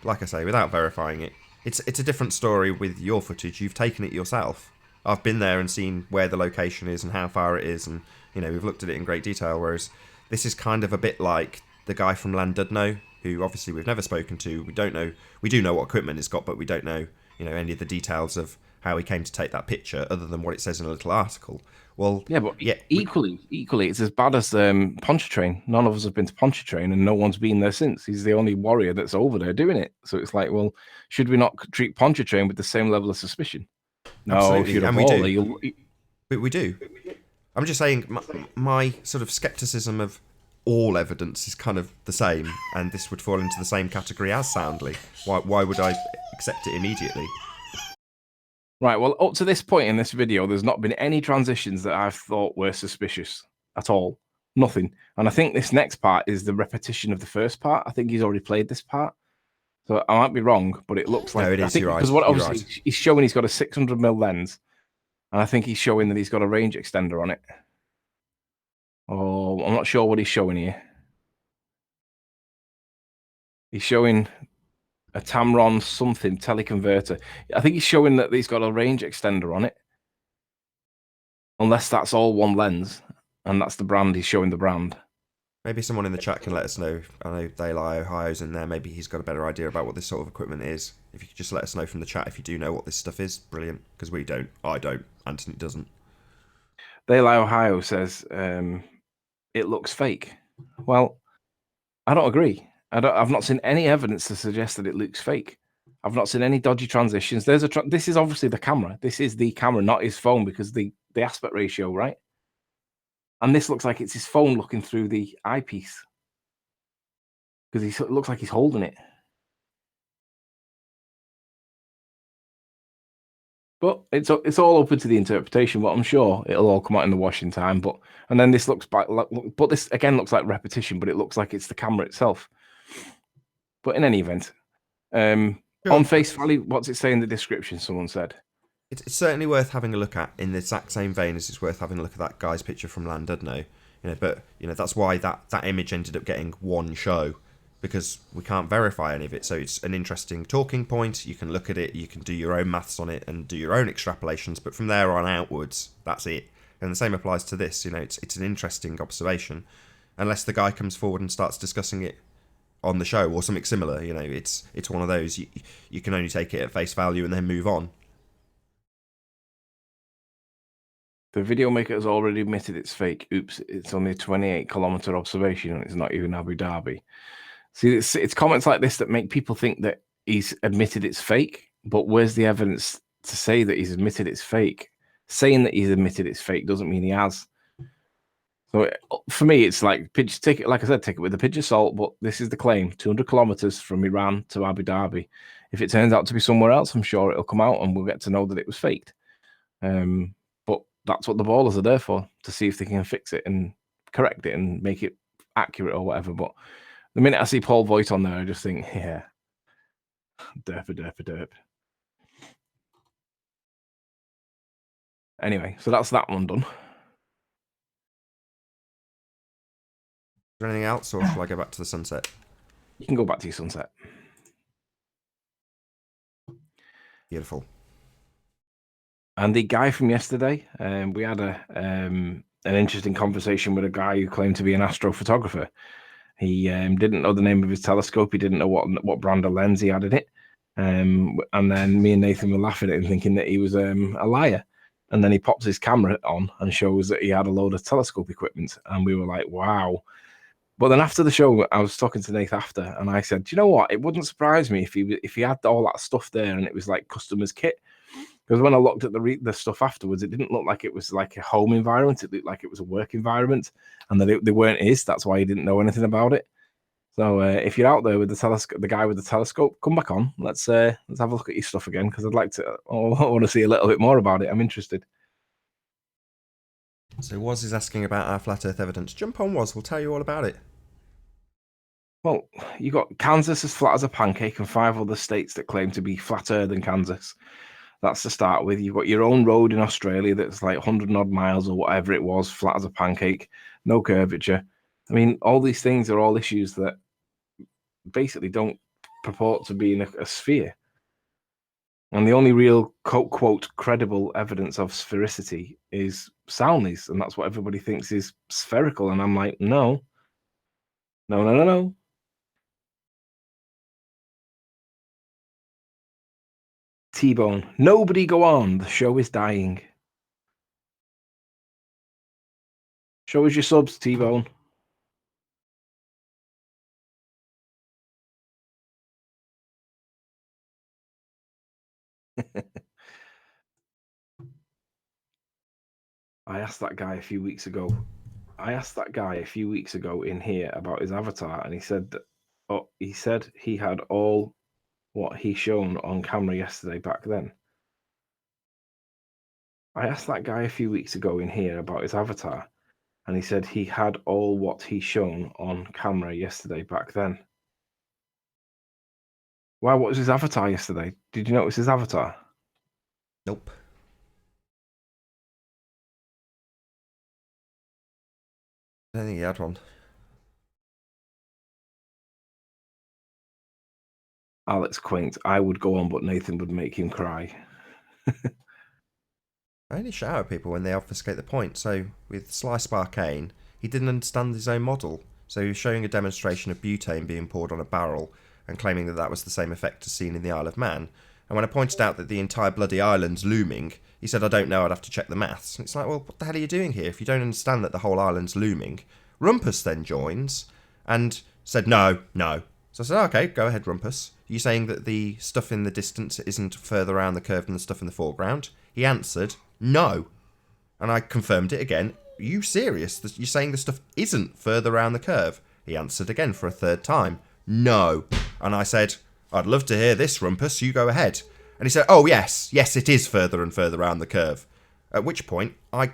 like I say, without verifying it, it's a different story with your footage. You've taken it yourself. I've been there and seen where the location is and how far it is, and, we've looked at it in great detail, whereas... This is kind of a bit like the guy from Llandudno, who obviously we've never spoken to. We don't know. We do know what equipment he's got, but we don't know, any of the details of how he came to take that picture, other than what it says in a little article. Well, yeah, but equally, it's as bad as Pontchartrain. None of us have been to Pontchartrain, and no one's been there since. He's the only warrior that's over there doing it. So it's like, well, should we not treat Pontchartrain with the same level of suspicion? No, absolutely, and we do. But we do. I'm just saying, my sort of skepticism of all evidence is kind of the same, and this would fall into the same category as Soundly. Why would I accept it immediately? Right, well, up to this point in this video, there's not been any transitions that I've thought were suspicious at all. Nothing. And I think this next part is the repetition of the first part. I think he's already played this part. So I might be wrong, but it looks like... No, it is, you're right. Because what obviously he's showing he's got a 600mm lens, and I think he's showing that he's got a range extender on it. Oh, I'm not sure what he's showing here. He's showing a Tamron something teleconverter. I think he's showing that he's got a range extender on it. Unless that's all one lens, and that's the brand. He's showing the brand. Maybe someone in the chat can let us know. I know Daylight Ohio's in there. Maybe he's got a better idea about what this sort of equipment is. If you could just let us know from the chat if you do know what this stuff is, brilliant. Because we don't. I don't. Anthony doesn't. Daylight Ohio says it looks fake. Well, I don't agree. I've not seen any evidence to suggest that it looks fake. I've not seen any dodgy transitions. This is obviously the camera. This is the camera, not his phone, because the the aspect ratio, right? And this looks like it's his phone looking through the eyepiece because it looks like he's holding it. But it's all open to the interpretation. But I'm sure it'll all come out in the wash in time. And then this looks back. But this again looks like repetition. But it looks like it's the camera itself. But in any event, on face value, what's it say in the description? Someone said it's certainly worth having a look at in the exact same vein as it's worth having a look at that guy's picture from Llandudno. But that's why that image ended up getting one show, because we can't verify any of it. So it's an interesting talking point. You can look at it, you can do your own maths on it and do your own extrapolations, but from there on outwards, that's it. And the same applies to this. It's an interesting observation, unless the guy comes forward and starts discussing it on the show or something similar. It's one of those, you can only take it at face value and then move on. the video maker has already admitted it's fake. Oops, it's only a 28-kilometer observation and it's not even Abu Dhabi. See, it's comments like this that make people think that he's admitted it's fake, but where's the evidence to say that he's admitted it's fake? Saying that he's admitted it's fake doesn't mean he has. So for me, it's like, take it, like I said, take it with a pinch of salt, but this is the claim, 200 kilometers from Iran to Abu Dhabi. If it turns out to be somewhere else, I'm sure it'll come out and we'll get to know that it was faked. But that's what the ballers are there for, to see if they can fix it and correct it and make it accurate or whatever. But the minute I see Paul Voigt on there, I just think, yeah, derp. Anyway, so that's that one done. Is there anything else, or shall I go back to the sunset? You can go back to your sunset. Beautiful. And the guy from yesterday, we had an interesting conversation with a guy who claimed to be an astrophotographer. He didn't know the name of his telescope. He didn't know what brand of lens he had in it. And then me and Nathan were laughing at him, thinking that he was a liar. And then he pops his camera on and shows that he had a load of telescope equipment. And we were like, wow. But then after the show, I was talking to Nathan after, and I said, do you know what? It wouldn't surprise me if he had all that stuff there and it was like customer's kit. Because when I looked at the stuff afterwards, it didn't look like it was like a home environment. It looked like it was a work environment, and that they weren't his. That's why he didn't know anything about it. So if you're out there with the telescope, the guy with the telescope, come back on. Let's have a look at your stuff again, because I'd like to. I want to see a little bit more about it. I'm interested. So Woz is asking about our flat Earth evidence. Jump on, Woz. We'll tell you all about it. Well, you got Kansas as flat as a pancake, and 5 other states that claim to be flatter than Kansas. That's to start with. You've got your own road in Australia that's like 100 and odd miles or whatever it was, flat as a pancake, no curvature. I mean, all these things are all issues that basically don't purport to be in a sphere. And the only real, quote, credible evidence of sphericity is soundness. And that's what everybody thinks is spherical. And I'm like, no. T-Bone, nobody go on. The show is dying. Show us your subs, T-Bone. I asked that guy a few weeks ago in here about his avatar, and he said that he had all what he shown on camera yesterday back then. I asked that guy a few weeks ago in here about his avatar, and he said he had all what he shown on camera yesterday back then. Wow, what was his avatar yesterday? Did you notice his avatar? Nope. I don't think he had one. Alex Quaint, I would go on, but Nathan would make him cry. I only shout at people when they obfuscate the point. So with Sly Sparkane, he didn't understand his own model. So he was showing a demonstration of butane being poured on a barrel and claiming that that was the same effect as seen in the Isle of Man. And when I pointed out that the entire bloody island's looming, he said, I don't know, I'd have to check the maths. And it's like, well, what the hell are you doing here if you don't understand that the whole island's looming? Rumpus then joins and said, no. So I said, okay, go ahead, Rumpus. Are you saying that the stuff in the distance isn't further around the curve than the stuff in the foreground? He answered, no. And I confirmed it again. Are you serious? You're saying the stuff isn't further around the curve? He answered again for a third time. No. And I said, I'd love to hear this, Rumpus. You go ahead. And he said, oh, yes, it is further and further around the curve. At which point, I,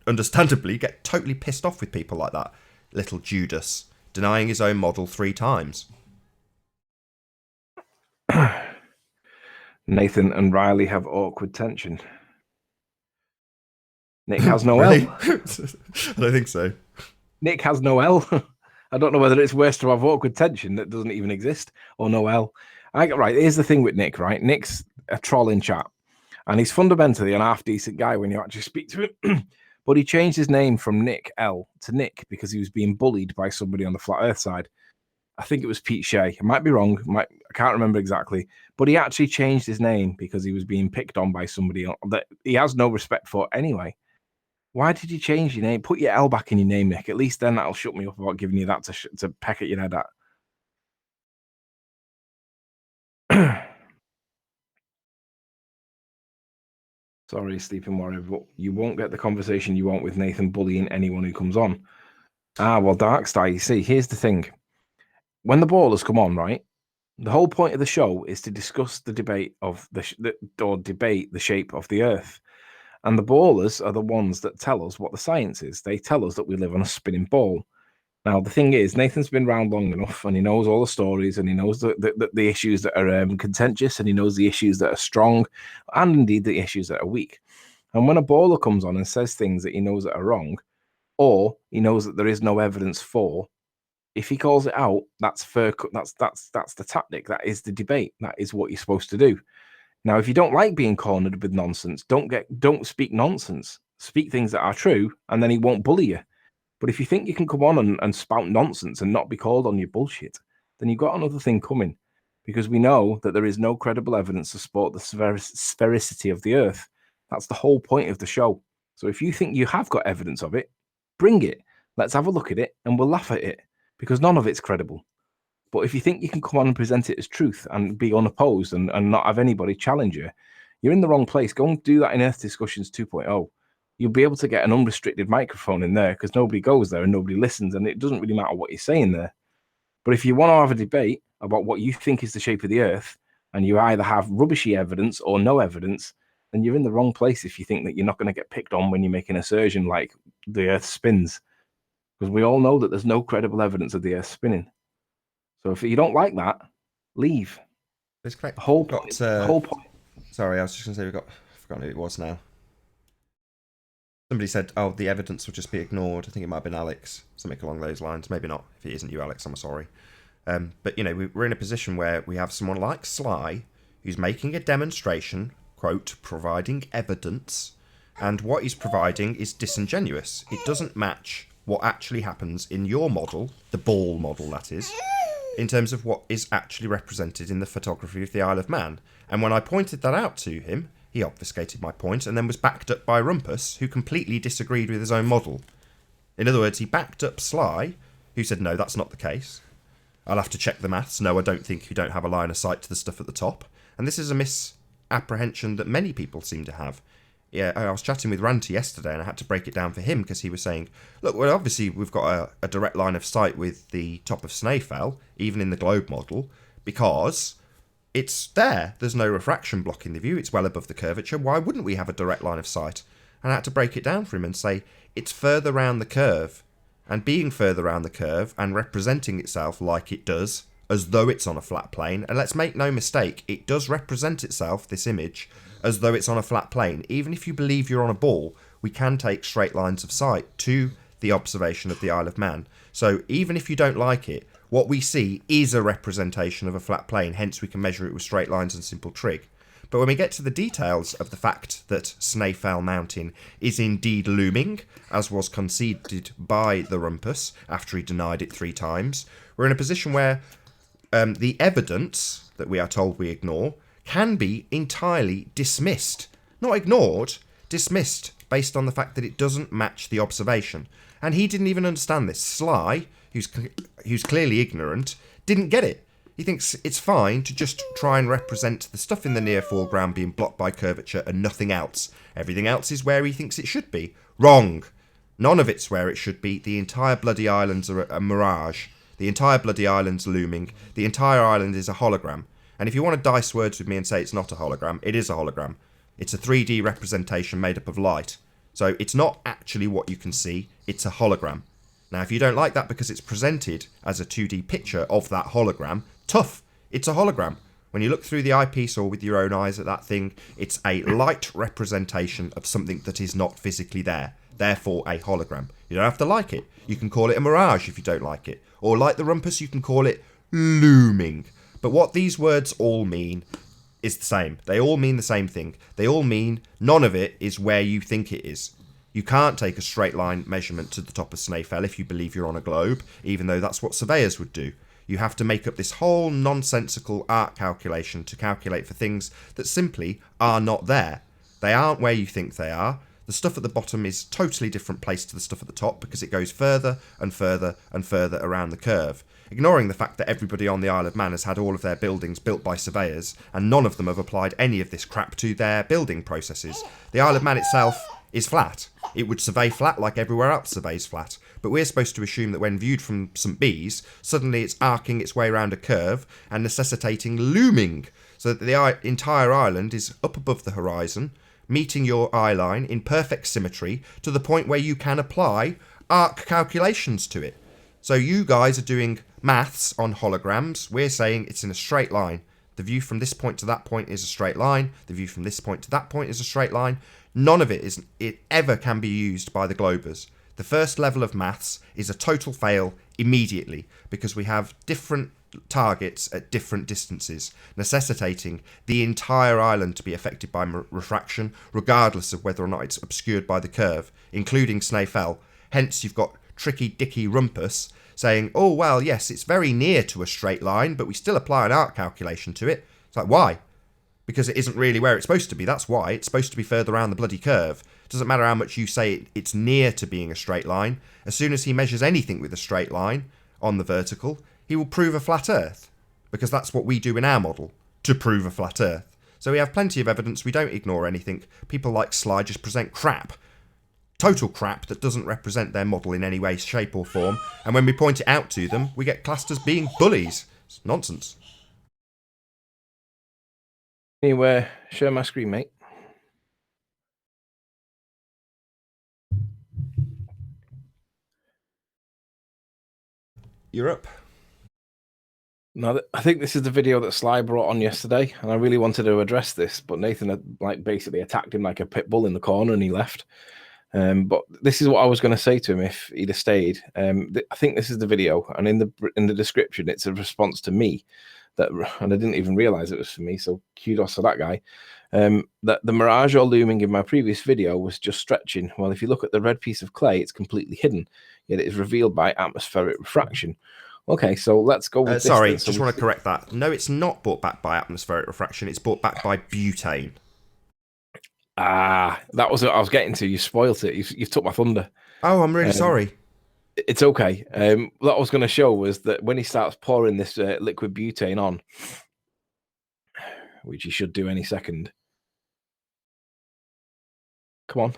understandably get totally pissed off with people like that. Little Judas, denying his own model 3 times. Nathan and Riley have awkward tension. Nick has no Really? L. I don't think so. Nick has no L. I don't know whether it's worse to have awkward tension that doesn't even exist or no L. Right, here's the thing with Nick, right? Nick's a troll in chat, and he's fundamentally an half-decent guy when you actually speak to him. But he changed his name from Nick L to Nick because he was being bullied by somebody on the Flat Earth side. I think it was Pete Shea. I might be wrong. I can't remember exactly. But he actually changed his name because he was being picked on by somebody that he has no respect for anyway. Why did you change your name? Put your L back in your name, Nick. At least then that'll shut me up about giving you that to peck at your head at. Sorry, Sleeping Warrior, but you won't get the conversation you want with Nathan bullying anyone who comes on. Well, Darkstar, you see, here's the thing. When the ballers come on, right, the whole point of the show is to discuss the debate of debate the shape of the Earth. And the ballers are the ones that tell us what the science is. They tell us that we live on a spinning ball. Now, the thing is, Nathan's been around long enough, and he knows all the stories, and he knows the issues that are contentious, and he knows the issues that are strong, and indeed the issues that are weak. And when a baller comes on and says things that he knows that are wrong, or he knows that there is no evidence for, if he calls it out, that's fair. That's the tactic. That is the debate. That is what you're supposed to do. Now, if you don't like being cornered with nonsense, don't speak nonsense. Speak things that are true, and then he won't bully you. But if you think you can come on and spout nonsense and not be called on your bullshit, then you've got another thing coming. Because we know that there is no credible evidence to support the sphericity of the Earth. That's the whole point of the show. So if you think you have got evidence of it, bring it. Let's have a look at it, and we'll laugh at it. Because none of it's credible. But if you think you can come on and present it as truth and be unopposed and not have anybody challenge you, you're in the wrong place. Go and do that in Earth Discussions 2.0. You'll be able to get an unrestricted microphone in there because nobody goes there and nobody listens, and it doesn't really matter what you're saying there. But if you want to have a debate about what you think is the shape of the Earth, and you either have rubbishy evidence or no evidence, then you're in the wrong place if you think that you're not going to get picked on when you make an assertion like the Earth spins. Because we all know that there's no credible evidence of the Earth spinning. So if you don't like that, leave. It's correct. Whole point. Sorry, I was just going to say I've forgotten who it was now. Somebody said, oh, the evidence will just be ignored. I think it might have been Alex. Something along those lines. Maybe not. If it isn't you, Alex, I'm sorry. But, we're in a position where we have someone like Sly who's making a demonstration, quote, providing evidence, and what he's providing is disingenuous. It doesn't match what actually happens in your model, the ball model, that is, in terms of what is actually represented in the photography of the Isle of Man. And when I pointed that out to him, he obfuscated my point and then was backed up by Rumpus, who completely disagreed with his own model. In other words, he backed up Sly, who said, no, that's not the case. I'll have to check the maths. No, I don't think you don't have a line of sight to the stuff at the top. And this is a misapprehension that many people seem to have. Yeah, I was chatting with Ranty yesterday and I had to break it down for him because he was saying, look, well, obviously we've got a direct line of sight with the top of Snaefell, even in the globe model, because it's there. There's no refraction blocking the view. It's well above the curvature. Why wouldn't we have a direct line of sight? And I had to break it down for him and say, it's further round the curve. And being further round the curve and representing itself like it does, as though it's on a flat plane, and let's make no mistake, it does represent itself, this image, as though it's on a flat plane. Even if you believe you're on a ball, we can take straight lines of sight to the observation of the Isle of Man. So even if you don't like it, what we see is a representation of a flat plane, hence we can measure it with straight lines and simple trig. But when we get to the details of the fact that Snaefell Mountain is indeed looming, as was conceded by the Rumpus after he denied it 3 times, we're in a position where the evidence that we are told we ignore can be entirely dismissed. Not ignored, dismissed, based on the fact that it doesn't match the observation. And he didn't even understand this. Sly, who's clearly ignorant, didn't get it. He thinks it's fine to just try and represent the stuff in the near foreground being blocked by curvature and nothing else. Everything else is where he thinks it should be. Wrong. None of it's where it should be. The entire bloody island's a mirage. The entire bloody island's looming. The entire island is a hologram. And if you want to dice words with me and say it's not a hologram, it is a hologram. It's a 3D representation made up of light. So it's not actually what you can see, it's a hologram. Now, if you don't like that because it's presented as a 2D picture of that hologram, tough. It's a hologram. When you look through the eyepiece or with your own eyes at that thing, it's a light representation of something that is not physically there. Therefore, a hologram. You don't have to like it. You can call it a mirage if you don't like it. Or like the rumpus, you can call it looming. But what these words all mean is the same. They all mean the same thing. They all mean none of it is where you think it is. You can't take a straight line measurement to the top of Snaefell if you believe you're on a globe, even though that's what surveyors would do. You have to make up this whole nonsensical arc calculation to calculate for things that simply are not there. They aren't where you think they are. The stuff at the bottom is totally different place to the stuff at the top because it goes further and further and further around the curve. Ignoring the fact that everybody on the Isle of Man has had all of their buildings built by surveyors, and none of them have applied any of this crap to their building processes. The Isle of Man itself is flat. It would survey flat like everywhere else surveys flat. But we're supposed to assume that when viewed from St. Bees, suddenly it's arcing its way around a curve and necessitating looming, so that the entire island is up above the horizon, meeting your eye line in perfect symmetry to the point where you can apply arc calculations to it. So you guys are doing maths on holograms. We're saying it's in a straight line. The view from this point to that point is a straight line. The view from this point to that point is a straight line. None of it ever can be used by the globers. The first level of maths is a total fail immediately because we have different targets at different distances, necessitating the entire island to be affected by refraction, regardless of whether or not it's obscured by the curve, including Snaefell. Hence, you've got Tricky Dicky Rumpus saying, oh, well, yes, it's very near to a straight line, but we still apply an arc calculation to it. It's like, why? Because it isn't really where it's supposed to be. That's why. It's supposed to be further around the bloody curve. It doesn't matter how much you say it's near to being a straight line. As soon as he measures anything with a straight line on the vertical, he will prove a flat Earth. Because that's what we do in our model, to prove a flat Earth. So we have plenty of evidence. We don't ignore anything. People like Sly just present crap. Total crap that doesn't represent their model in any way, shape or form. And when we point it out to them, we get classed as being bullies. It's nonsense. Anyway, share my screen, mate. You're up. Now, I think this is the video that Sly brought on yesterday, and I really wanted to address this, but Nathan had basically attacked him like a pit bull in the corner, and he left. But this is what I was going to say to him if he'd have stayed. I think this is the video, and in the description, it's a response to me and I didn't even realize it was for me. So kudos to that guy. That the mirage or looming in my previous video was just stretching. Well, if you look at the red piece of clay, it's completely hidden, yet it is revealed by atmospheric refraction. Okay, so let's go with this. Sorry, just want to correct that. No, it's not brought back by atmospheric refraction. It's brought back by butane. Ah, that was what I was getting to. You spoilt it. You've took my thunder. Oh, I'm really sorry. It's okay. What I was going to show was that when he starts pouring this liquid butane on, which he should do any second. Come on.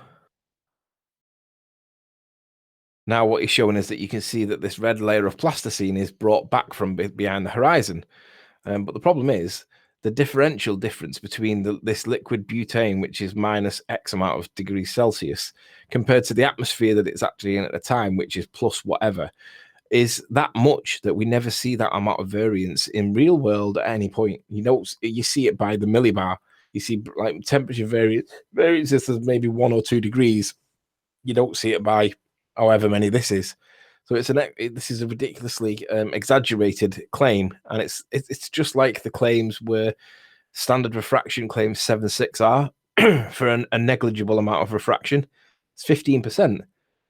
Now what he's showing is that you can see that this red layer of plasticine is brought back from behind the horizon. But the problem is the differential difference between this liquid butane, which is minus X amount of degrees Celsius, compared to the atmosphere that it's actually in at the time, which is plus whatever, is that much that we never see that amount of variance in real world at any point. You see it by the millibar. You see like temperature variances of maybe 1 or 2 degrees. You don't see it by however many this is. So this is a ridiculously exaggerated claim, and it's just like the claims where standard refraction claims 7.6R for a negligible amount of refraction. It's 15%.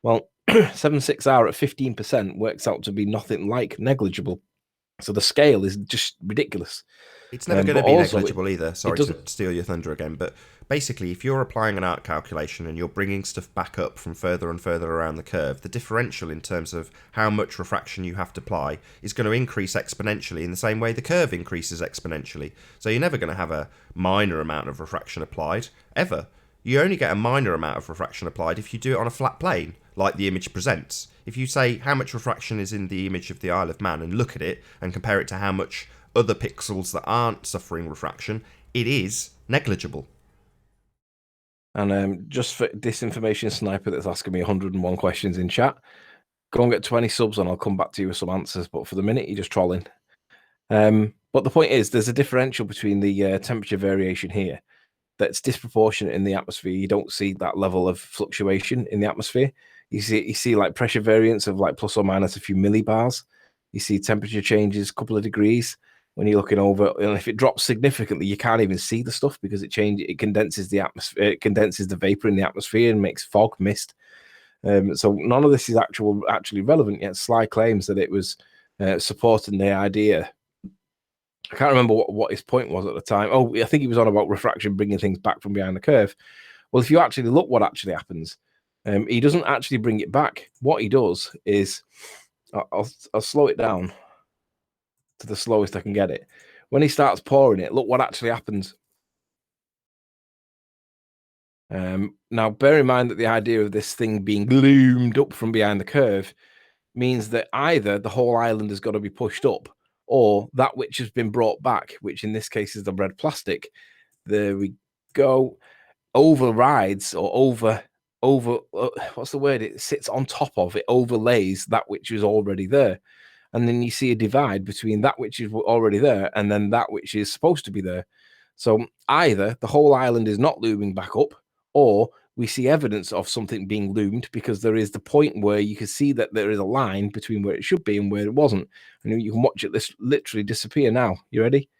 Well, 7.6R at 15% works out to be nothing like negligible. So the scale is just ridiculous. It's never going to be negligible either. Sorry to steal your thunder again, but basically, if you're applying an arc calculation and you're bringing stuff back up from further and further around the curve, the differential in terms of how much refraction you have to apply is going to increase exponentially in the same way the curve increases exponentially. So you're never going to have a minor amount of refraction applied, ever. You only get a minor amount of refraction applied if you do it on a flat plane, like the image presents. If you say how much refraction is in the image of the Isle of Man and look at it and compare it to how much other pixels that aren't suffering refraction, it is negligible. And just for disinformation sniper that's asking me 101 questions in chat, go and get 20 subs and I'll come back to you with some answers. But for the minute, you're just trolling. But the point is, there's a differential between the temperature variation here that's disproportionate in the atmosphere. You don't see that level of fluctuation in the atmosphere. You see like pressure variance of like plus or minus a few millibars. You see temperature changes a couple of degrees when you're looking over, and if it drops significantly, you can't even see the stuff because it condenses the atmosphere, it condenses the vapor in the atmosphere and makes fog, mist. So none of this is actually relevant yet. Sly claims that it was supporting the idea. I can't remember what his point was at the time. Oh, I think he was on about refraction bringing things back from behind the curve. Well, if you actually look what actually happens, he doesn't actually bring it back. What he does is, I'll slow it down to the slowest I can get it. When he starts pouring it, look what actually happens. Now, bear in mind that the idea of this thing being loomed up from behind the curve means that either the whole island has got to be pushed up, or that which has been brought back, which in this case is the red plastic, there we go, overrides or over what's the word? It sits on top of, it overlays that which is already there. And then you see a divide between that which is already there and then that which is supposed to be there. So either the whole island is not looming back up, or we see evidence of something being loomed because there is the point where you can see that there is a line between where it should be and where it wasn't. And you can watch it literally disappear now. You ready?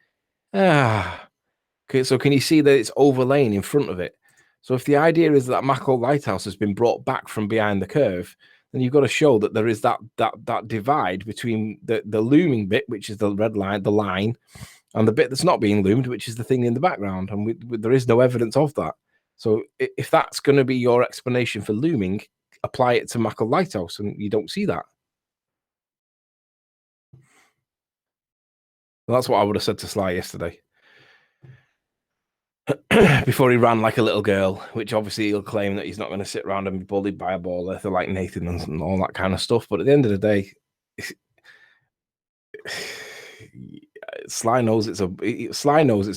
Okay, so can you see that it's overlaying in front of it? So if the idea is that Mackerel Lighthouse has been brought back from behind the curve, then you've got to show that there is that divide between the looming bit, which is the red line, the line, and the bit that's not being loomed, which is the thing in the background. And there is no evidence of that. So if that's going to be your explanation for looming, apply it to Mackerel Lighthouse, and you don't see that. Well, that's what I would have said to Sly yesterday. Before he ran like a little girl, which obviously he'll claim that he's not going to sit around and be bullied by a baller like Nathan and all that kind of stuff. But at the end of the day, Sly knows it's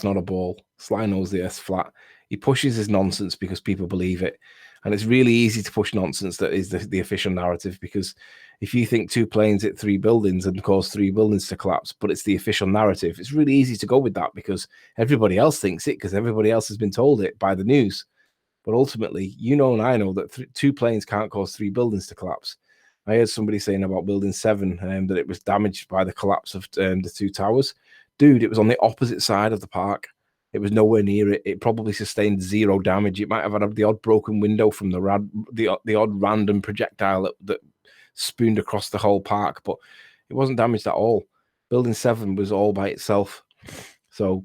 not a ball. Sly knows the Earth's flat. He pushes his nonsense because people believe it. And it's really easy to push nonsense that is the official narrative, because if you think 2 planes hit 3 buildings and cause 3 buildings to collapse, but it's the official narrative, it's really easy to go with that because everybody else thinks it, because everybody else has been told it by the news. But ultimately, you know and I know that 2 planes can't cause 3 buildings to collapse. I heard somebody saying about Building 7 that it was damaged by the collapse of the 2 towers. Dude, it was on the opposite side of the park. It was nowhere near it. It probably sustained 0 damage. It might have had the odd broken window from the odd random projectile that spooned across the whole park, but it wasn't damaged at all. Building 7 was all by itself. So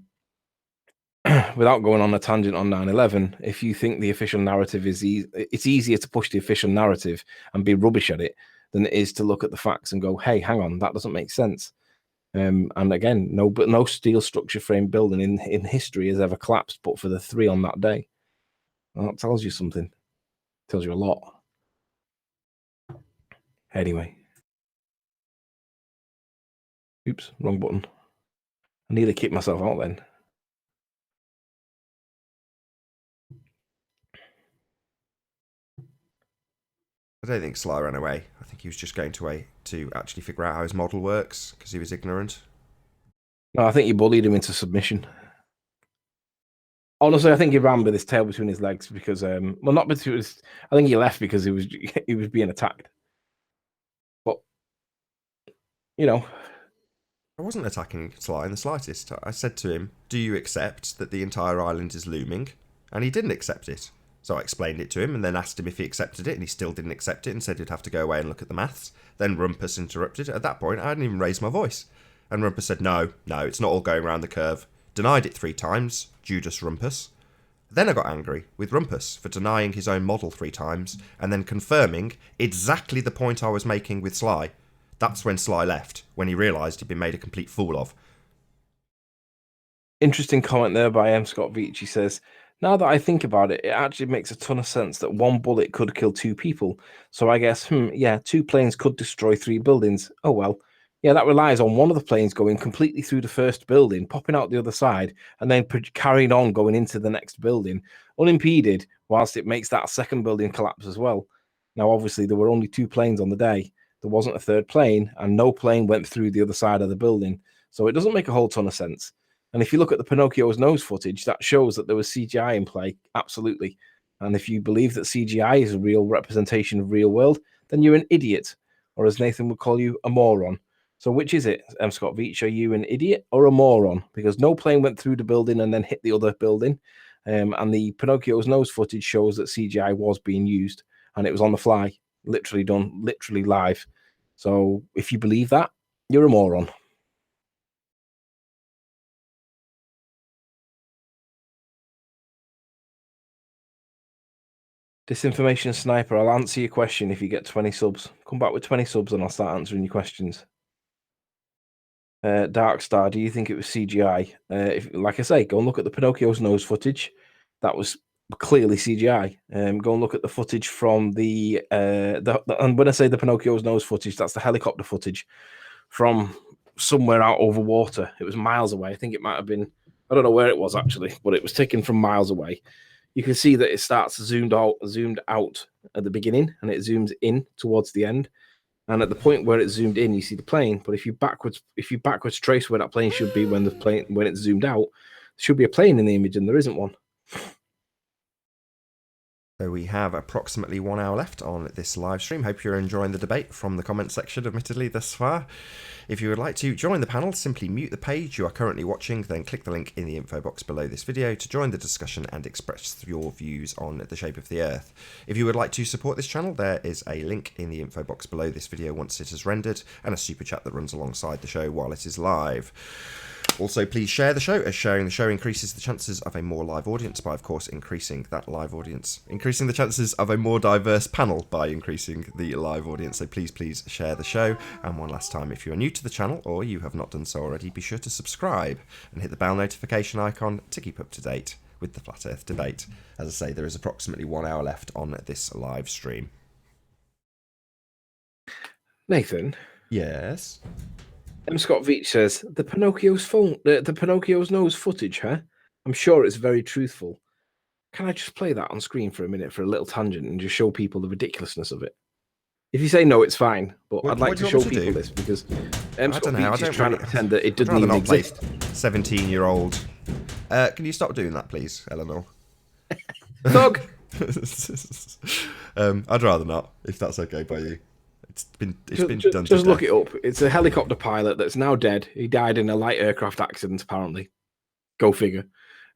without going on a tangent on 9/11, if you think the official narrative is it's easier to push the official narrative and be rubbish at it than it is to look at the facts and go, hey, hang on, that doesn't make sense. And again, no steel structure frame building in history has ever collapsed, but for the 3 on that day. Well, that tells you something. It tells you a lot. Anyway. Oops, wrong button. I nearly kicked myself out then. I don't think Sly ran away. I think he was just going to actually figure out how his model works because he was ignorant. No, I think you bullied him into submission. Honestly, I think he ran with his tail between his legs because, not between his. I think he left because he was being attacked. But I wasn't attacking Sly in the slightest. I said to him, "Do you accept that the entire island is looming?" And he didn't accept it. So I explained it to him and then asked him if he accepted it, and he still didn't accept it and said he'd have to go away and look at the maths. Then Rumpus interrupted. At that point, I hadn't even raised my voice. And Rumpus said, no, it's not all going around the curve. Denied it 3 times, Judas Rumpus. Then I got angry with Rumpus for denying his own model 3 times and then confirming exactly the point I was making with Sly. That's when Sly left, when he realised he'd been made a complete fool of. Interesting comment there by M. Scott Veach. He says, now that I think about it, it actually makes a ton of sense that one bullet could kill 2 people. So I guess, yeah, 2 planes could destroy 3 buildings. Oh well. Yeah, that relies on one of the planes going completely through the first building, popping out the other side, and then carrying on going into the next building, unimpeded, whilst it makes that second building collapse as well. Now, obviously, there were only 2 planes on the day. There wasn't a third plane, and no plane went through the other side of the building. So it doesn't make a whole ton of sense. And if you look at the Pinocchio's nose footage, that shows that there was CGI in play, absolutely. And if you believe that CGI is a real representation of real world, then you're an idiot, or as Nathan would call you, a moron. So which is it, M. Scott Veach? Are you an idiot or a moron? Because no plane went through the building and then hit the other building. And the Pinocchio's nose footage shows that CGI was being used, and it was on the fly, literally done, literally live. So if you believe that, you're a moron. Disinformation Sniper, I'll answer your question if you get 20 subs. Come back with 20 subs and I'll start answering your questions. Darkstar, do you think it was CGI? Like I say, go and look at the Pinocchio's nose footage. That was clearly CGI. Go and look at the footage from and when I say the Pinocchio's nose footage, that's the helicopter footage from somewhere out over water. It was miles away. I think it might have been, I don't know where it was actually, but it was taken from miles away. You can see that it starts zoomed out at the beginning and it zooms in towards the end. And at the point where it's zoomed in, you see the plane. But if you backwards trace where that plane should be when it's zoomed out, there should be a plane in the image, and there isn't one. So we have approximately 1 hour left on this live stream. Hope you're enjoying the debate from the comment section, admittedly, thus far. If you would like to join the panel, simply mute the page you are currently watching, then click the link in the info box below this video to join the discussion and express your views on the shape of the Earth. If you would like to support this channel, there is a link in the info box below this video once it is rendered, and a super chat that runs alongside the show while it is live. Also, please share the show, as sharing the show increases the chances of a more live audience by, of course, increasing that live audience. Increasing the chances of a more diverse panel by increasing the live audience. So please share the show. And one last time, if you are new to the channel or you have not done so already, be sure to subscribe and hit the bell notification icon to keep up to date with the Flat Earth debate. As I say, there is approximately 1 hour left on this live stream. Nathan? Yes? M. Scott Veach says, the Pinocchio's nose footage, huh? I'm sure it's very truthful. Can I just play that on screen for a minute for a little tangent and just show people the ridiculousness of it? If you say no, it's fine, but I'd like to show people this because M. Scott Veach is trying to pretend that it doesn't even exist. 17-year-old. Can you stop doing that, please, Eleanor? Thug! I'd rather not, if that's okay by you. It's been done. Just look it up. It's a helicopter pilot that's now dead. He died in a light aircraft accident, apparently. Go figure.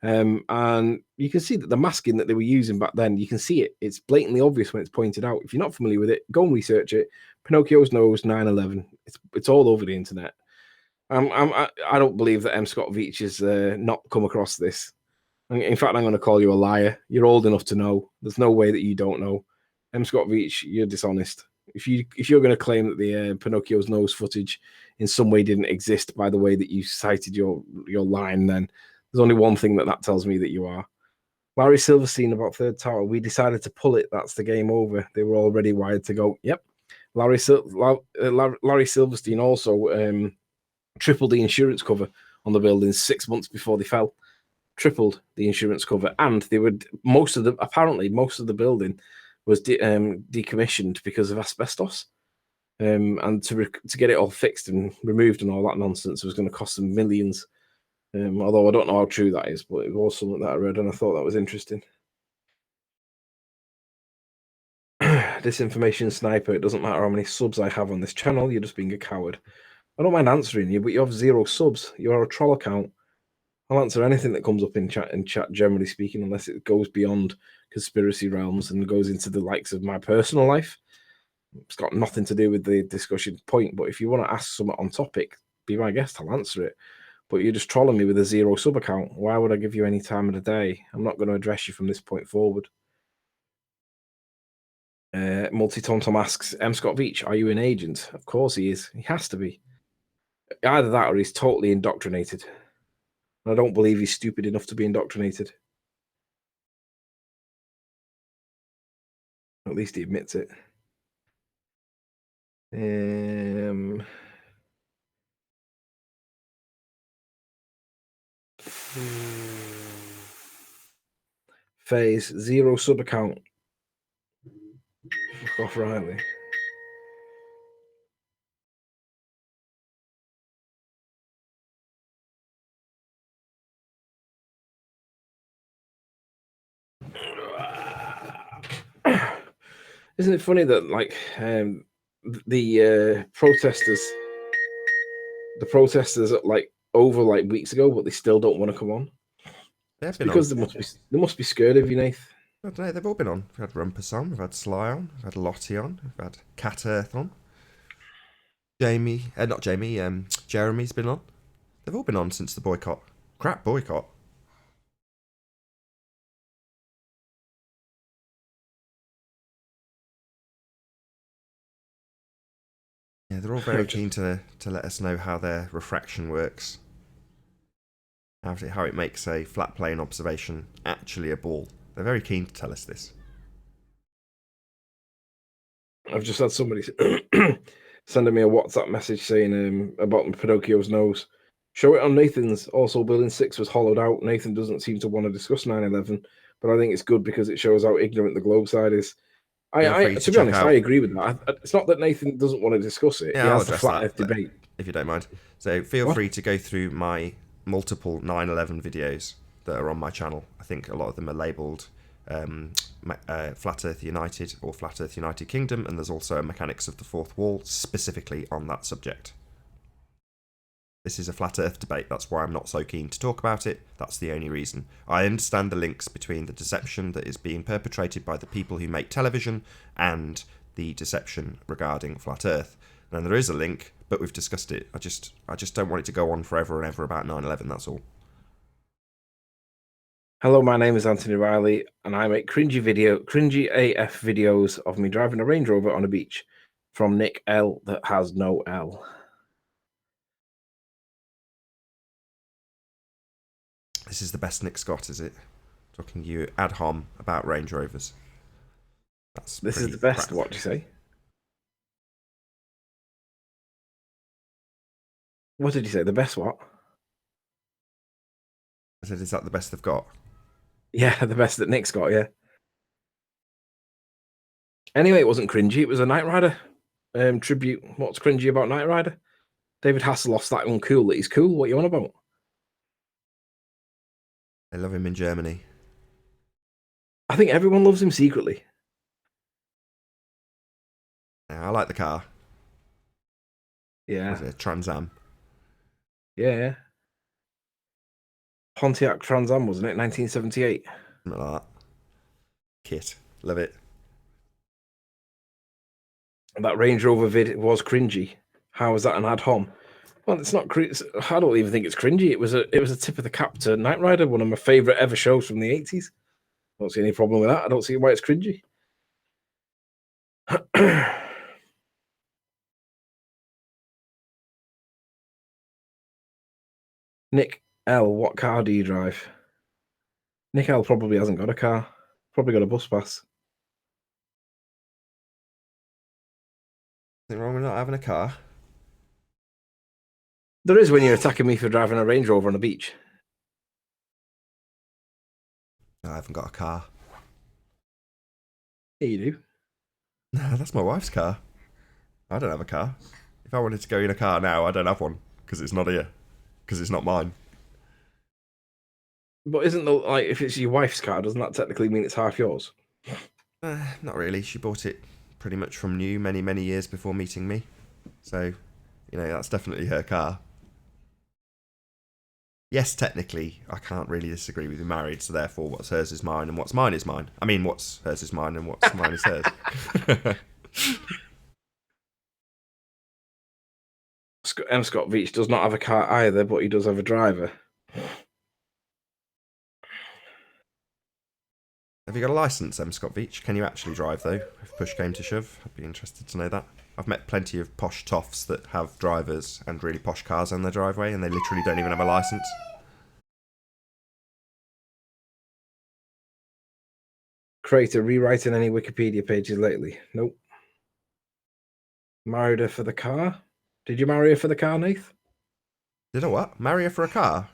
And you can see that the masking that they were using back then, you can see it. It's blatantly obvious when it's pointed out. If you're not familiar with it, go and research it. Pinocchio's nose, 9/11. It's all over the internet. I don't believe that M. Scott Veach has not come across this. In fact, I'm going to call you a liar. You're old enough to know. There's no way that you don't know. M. Scott Veach, you're dishonest. If you're going to claim that the Pinocchio's nose footage in some way didn't exist by the way that you cited your line, then there's only one thing that tells me that you are. Larry Silverstein about Third Tower. We decided to pull it. That's the game over. They were already wired to go. Yep. Larry Silverstein also tripled the insurance cover on the buildings 6 months before they fell. Tripled the insurance cover, and they would most of the building was decommissioned because of asbestos, and to get it all fixed and removed and all that nonsense was going to cost them millions. Although I don't know how true that is, but it was something that I read and I thought that was interesting. Disinformation Sniper, it doesn't matter how many subs I have on this channel, you're just being a coward. I don't mind answering you, but you have 0 subs. You are a troll account. I'll answer anything that comes up in chat, generally speaking, unless it goes beyond conspiracy realms and goes into the likes of my personal life. It's got nothing to do with the discussion point, but if you want to ask something on topic, be my guest, I'll answer it. but you're just trolling me with a 0 sub account. Why would I give you any time of the day? I'm not going to address you from this point forward. Multi-Tom Tom asks, M. Scott Veach, are you an agent? Of course he is. He has to be. Either that or he's totally indoctrinated. I don't believe he's stupid enough to be indoctrinated. At least he admits it. Phase 0 sub account. Fuck off, Riley. Isn't it funny that like the protesters like over like weeks ago, but they still don't want to come on? They've It's been because on. they must be scared of you, Nath. I don't know, they've all been on. We've had Rumpus on, we've had Sly on, we've had Lottie on, we've had Cat Earth on. Jeremy's been on. They've all been on since the boycott. Crap boycott. Yeah, they're all very keen to let us know how their refraction works. How it makes a flat plane observation actually a ball. They're very keen to tell us this. I've just had somebody sending me a WhatsApp message saying about Pinocchio's nose. Show it on Nathan's. Also, Building 6 was hollowed out. Nathan doesn't seem to want to discuss 9/11, but I think it's good because it shows how ignorant the globe side is. To be honest, I agree with that. It's not that Nathan doesn't want to discuss it. Yeah, he I'll has the address flat that Earth debate. if you don't mind. So feel free to go through my multiple 9/11 videos that are on my channel. I think a lot of them are labelled Flat Earth United or Flat Earth United Kingdom, and there's also a Mechanics of the Fourth Wall specifically on that subject. This is a flat Earth debate, that's why I'm not so keen to talk about it, that's the only reason. I understand the links between the deception that is being perpetrated by the people who make television and the deception regarding flat Earth. And there is a link, but we've discussed it. I just don't want it to go on forever and ever about 9/11, that's all. Hello, my name is Anthony Riley, and I make cringy AF videos of me driving a Range Rover on a beach. From Nick L that has no L. This is the best Nick Scott, is it? Talking to you ad hom about Range Rovers. This is the best, what do you say? What did you say? The best what? I said, is that the best they've got? Yeah, the best that Nick's got, yeah. Anyway, it wasn't cringy. It was a Knight Rider tribute. What's cringy about Knight Rider? David Hasselhoff's that uncool that he's cool. What are you on about? They love him in Germany. I think everyone loves him secretly. Yeah, I like the car. Yeah. Was it a Trans Am? Yeah. Pontiac Trans Am, wasn't it? 1978. Something like that. Kit. Love it. That Range Rover vid was cringy. How was that an ad hom? Well, it's not. I don't even think it's cringy. It was a tip of the cap to Knight Rider, one of my favorite ever shows from the 80s. I don't see any problem with that. I don't see why it's cringy. Nick L, what car do you drive? Nick L probably hasn't got a car. Probably got a bus pass. Nothing wrong with not having a car. There is when you're attacking me for driving a Range Rover on a beach. I haven't got a car. Yeah, you do. No, that's my wife's car. I don't have a car. If I wanted to go in a car now, I don't have one because it's not here. Because it's not mine. But isn't the like if it's your wife's car, doesn't that technically mean it's half yours? Not really. She bought it pretty much from new many, many years before meeting me. So, that's definitely her car. Yes, technically, I can't really disagree with you married, so therefore what's hers is mine and what's mine is mine. I mean, what's hers is mine and what's mine is hers. M. Scott Veach does not have a car either, but he does have a driver. Have you got a license, M. Scott Veach? Can you actually drive, though, if push came to shove? I'd be interested to know that. I've met plenty of posh toffs that have drivers and really posh cars on their driveway, and they literally don't even have a license. Creator rewriting any Wikipedia pages lately? Nope. Married her for the car? Did you marry her for the car, Nath? Did I what? Marry her for a car?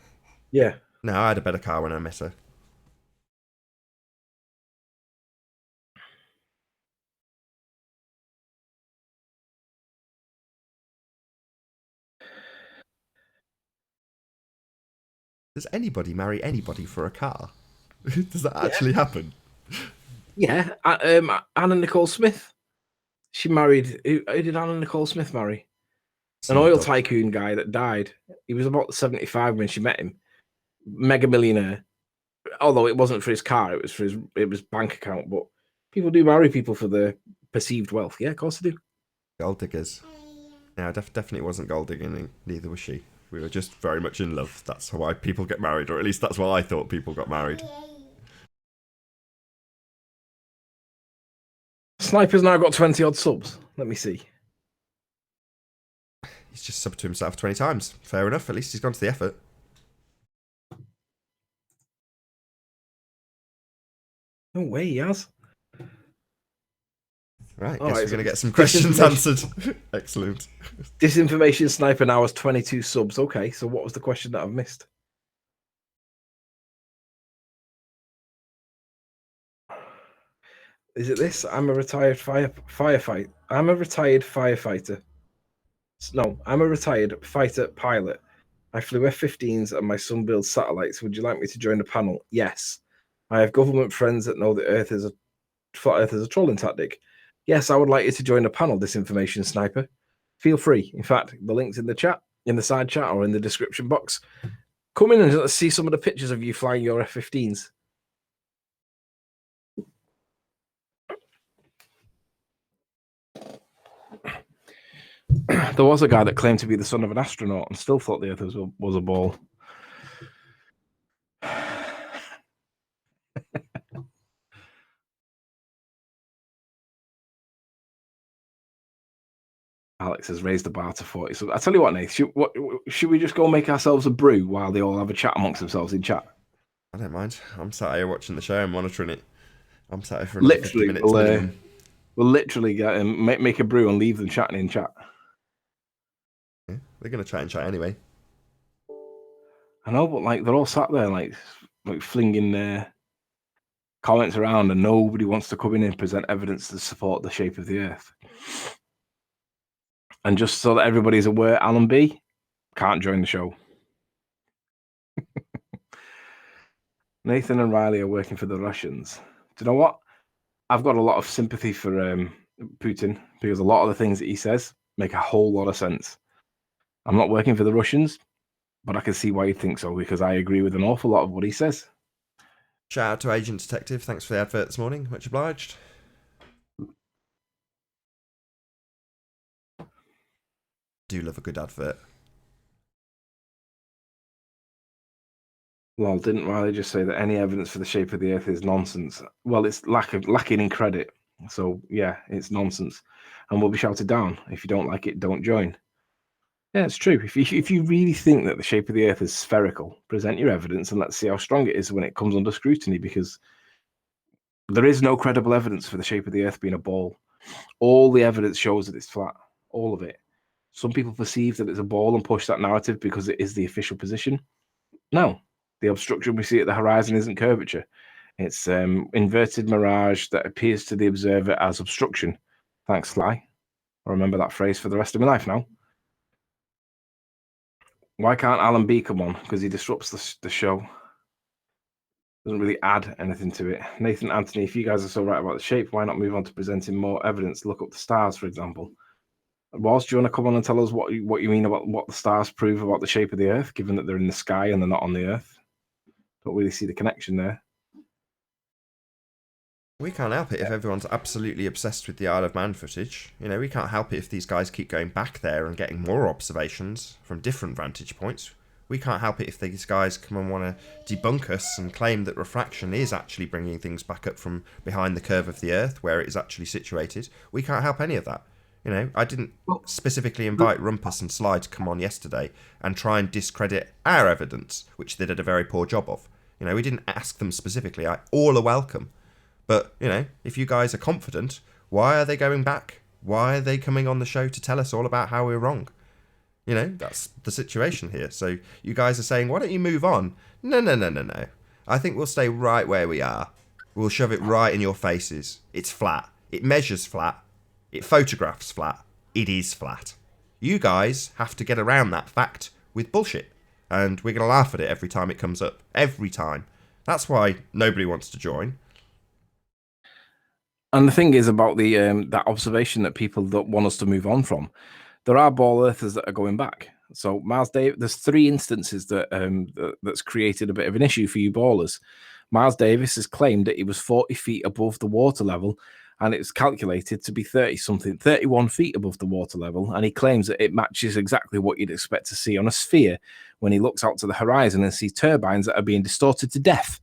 Yeah. No, I had a better car when I met her. Does anybody marry anybody for a car? Does that actually happen? Yeah. Anna Nicole Smith. She married. Who did Anna Nicole Smith marry? An oil tycoon guy that died. He was about 75 when she met him. Mega millionaire. Although it wasn't for his car, it was for his bank account. But people do marry people for their perceived wealth. Yeah, of course they do. Gold diggers. Yeah, definitely wasn't gold digging, neither was she. We were just very much in love. That's why people get married, or at least that's why I thought people got married. Sniper's now got 20 odd subs. Let me see. He's just subbed to himself 20 times. Fair enough, at least he's gone to the effort. No way he has. Right, guess we're going to get some questions answered. Excellent. Disinformation Sniper now has 22 subs. Okay, so what was the question that I've missed? Is it this? I'm a retired firefighter. I'm a retired firefighter. No, I'm a retired fighter pilot. I flew F-15s and my son builds satellites. Would you like me to join the panel? Yes. I have government friends that know that flat Earth is a trolling tactic. Yes, I would like you to join the panel, Disinformation Sniper. Feel free. In fact, the link's in the chat, in the side chat, or in the description box. Come in and let's see some of the pictures of you flying your F-15s. There was a guy that claimed to be the son of an astronaut and still thought the Earth was a ball. Alex has raised the bar to 40. So I tell you what, Nate, should we just go make ourselves a brew while they all have a chat amongst themselves in chat? I don't mind. I'm sat here watching the show and monitoring it. I'm sat here for another 50 minutes minimum. We'll literally get make a brew and leave them chatting in chat. Yeah, they're going to try and chat anyway. I know, but like they're all sat there like flinging their comments around, and nobody wants to come in and present evidence to support the shape of the Earth. And just so that everybody's aware, Alan B can't join the show. Nathan and Riley are working for the Russians. Do you know what? I've got a lot of sympathy for Putin because a lot of the things that he says make a whole lot of sense. I'm not working for the Russians, but I can see why you think so because I agree with an awful lot of what he says. Shout out to Agent Detective. Thanks for the advert this morning. Much obliged. Do love a good advert. Well, didn't Riley just say that any evidence for the shape of the Earth is nonsense? Well, it's lacking in credit. So, yeah, it's nonsense. And will be shouted down. If you don't like it, don't join. Yeah, it's true. If you really think that the shape of the Earth is spherical, present your evidence and let's see how strong it is when it comes under scrutiny, because there is no credible evidence for the shape of the Earth being a ball. All the evidence shows that it's flat. All of it. Some people perceive that it's a ball and push that narrative because it is the official position. No, the obstruction we see at the horizon isn't curvature. It's inverted mirage that appears to the observer as obstruction. Thanks, Sly. I'll remember that phrase for the rest of my life now. Why can't Alan B come on? Because he disrupts the show. Doesn't really add anything to it. Nathan, Anthony, if you guys are so right about the shape, why not move on to presenting more evidence? Look up the stars, for example. Ross, do you want to come on and tell us what you mean about what the stars prove about the shape of the Earth, given that they're in the sky and they're not on the Earth? Don't really see the connection there. We can't help it if everyone's absolutely obsessed with the Isle of Man footage. You know, we can't help it if these guys keep going back there and getting more observations from different vantage points. We can't help it if these guys come and want to debunk us and claim that refraction is actually bringing things back up from behind the curve of the Earth, where it is actually situated. We can't help any of that. You know, I didn't specifically invite Rumpus and Sly to come on yesterday and try and discredit our evidence, which they did a very poor job of. You know, we didn't ask them specifically. All are welcome. But, you know, if you guys are confident, why are they going back? Why are they coming on the show to tell us all about how we're wrong? You know, that's the situation here. So you guys are saying, why don't you move on? No, no, no, no, no. I think we'll stay right where we are. We'll shove it right in your faces. It's flat. It measures flat. It photographs flat. It is flat. You guys have to get around that fact with bullshit. And we're going to laugh at it every time it comes up. Every time. That's why nobody wants to join. And the thing is about the that observation that people don't want us to move on from. There are ball earthers that are going back. So Miles Davis, there's 3 instances that's created a bit of an issue for you ballers. Miles Davis has claimed that he was 40 feet above the water level, and it's calculated to be 31 feet above the water level. And he claims that it matches exactly what you'd expect to see on a sphere when he looks out to the horizon and sees turbines that are being distorted to death.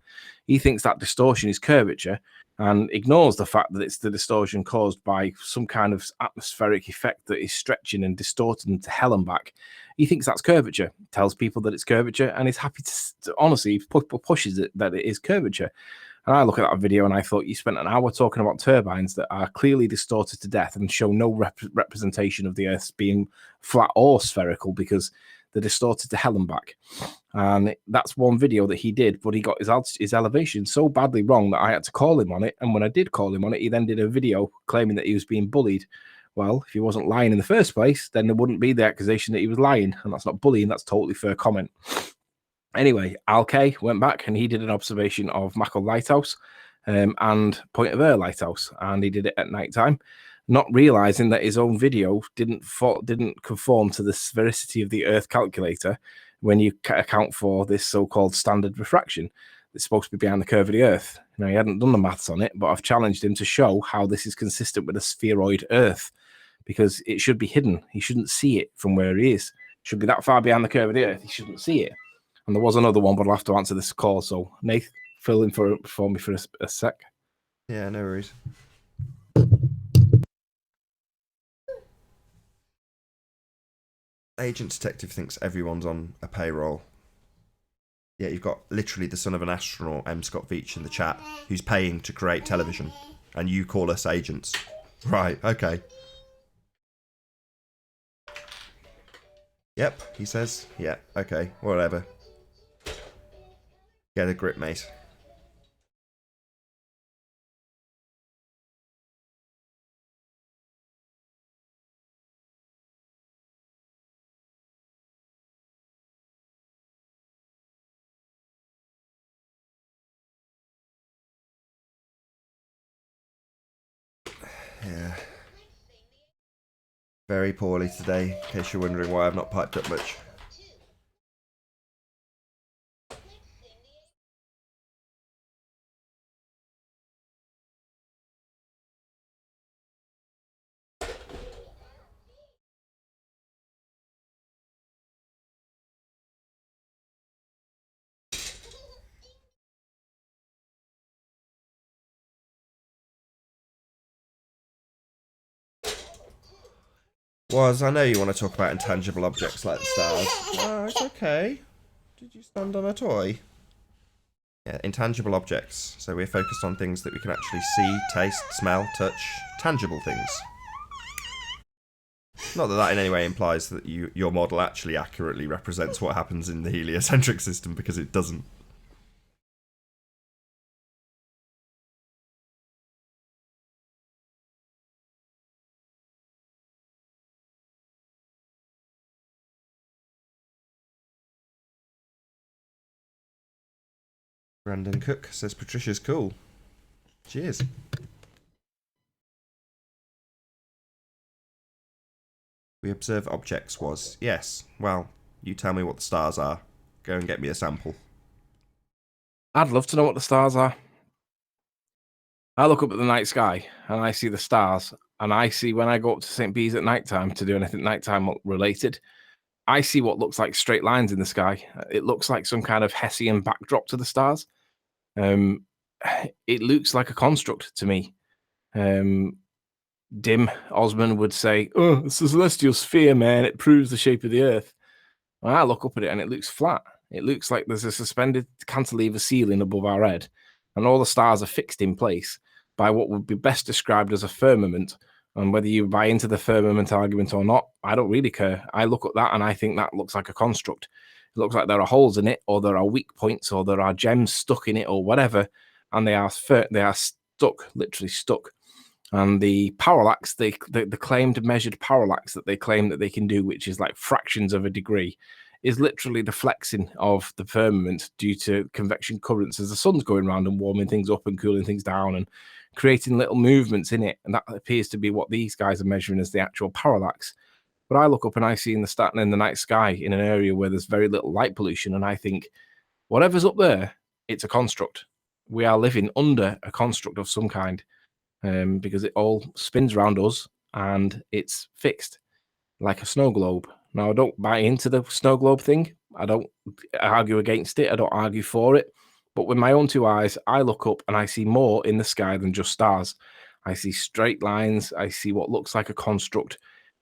He thinks that distortion is curvature, and ignores the fact that it's the distortion caused by some kind of atmospheric effect that is stretching and distorting to hell and back. He thinks that's curvature, tells people that it's curvature, and is happy to honestly pushes it that it is curvature. And I look at that video and I thought, you spent an hour talking about turbines that are clearly distorted to death and show no representation of the Earth being flat or spherical, because they're distorted to hell and back. And that's one video that he did, but he got his elevation so badly wrong that I had to call him on it. And when I did call him on it, he then did a video claiming that he was being bullied. Well, if he wasn't lying in the first place, then there wouldn't be the accusation that he was lying. And that's not bullying, that's totally fair comment. Anyway, Al K went back and he did an observation of Mackle Lighthouse and Point of Ayre Lighthouse. And he did it at night time, not realizing that his own video didn't conform to the sphericity of the Earth calculator when you account for this so-called standard refraction that's supposed to be behind the curve of the Earth. Now, he hadn't done the maths on it, but I've challenged him to show how this is consistent with a spheroid Earth, because it should be hidden. He shouldn't see it from where he is. It should be that far behind the curve of the Earth. He shouldn't see it. And there was another one, but I'll have to answer this call. So, Nath, fill in for me for a sec. Yeah, no worries. Agent Detective thinks everyone's on a payroll. Yeah, you've got literally the son of an astronaut, M. Scott Veach, in the chat, who's paying to create television. And you call us agents. Right, okay. Yep, he says. Yeah, okay, whatever. Get a grip, mate. Yeah. Very poorly today, in case you're wondering why I've not piped up much. I know you want to talk about intangible objects like the stars. Oh, it's okay. Did you stand on a toy? Yeah, intangible objects. So we're focused on things that we can actually see, taste, smell, touch. Tangible things. Not that that in any way implies that your model actually accurately represents what happens in the heliocentric system, because it doesn't. Brandon Cook says Patricia's cool. Cheers. We observe objects was. Yes. Well, you tell me what the stars are. Go and get me a sample. I'd love to know what the stars are. I look up at the night sky and I see the stars, and I see when I go up to St. Bees at nighttime to do anything nighttime related, I see what looks like straight lines in the sky. It looks like some kind of Hessian backdrop to the stars. Um, it looks like a construct to me. Um, Dim Osman would say, "Oh, it's a celestial sphere, man. It proves the shape of the Earth." Well, I look up at it and it looks flat. It looks like there's a suspended cantilever ceiling above our head, and all the stars are fixed in place by what would be best described as a firmament. And whether you buy into the firmament argument or not, I don't really care. I look at that and I think that looks like a construct. It looks like there are holes in it, or there are weak points, or there are gems stuck in it, or whatever, and they are stuck, literally stuck. And the parallax, the claimed measured parallax that they claim that they can do, which is like fractions of a degree, is literally the flexing of the firmament due to convection currents as the sun's going around and warming things up and cooling things down and creating little movements in it. And that appears to be what these guys are measuring as the actual parallax. But I look up and I see in the night sky in an area where there's very little light pollution, and I think whatever's up there, it's a construct. We are living under a construct of some kind, because it all spins around us and it's fixed like a snow globe. Now, I don't buy into the snow globe thing. I don't argue against it. I don't argue for it. But with my own two eyes, I look up and I see more in the sky than just stars. I see straight lines. I see what looks like a construct,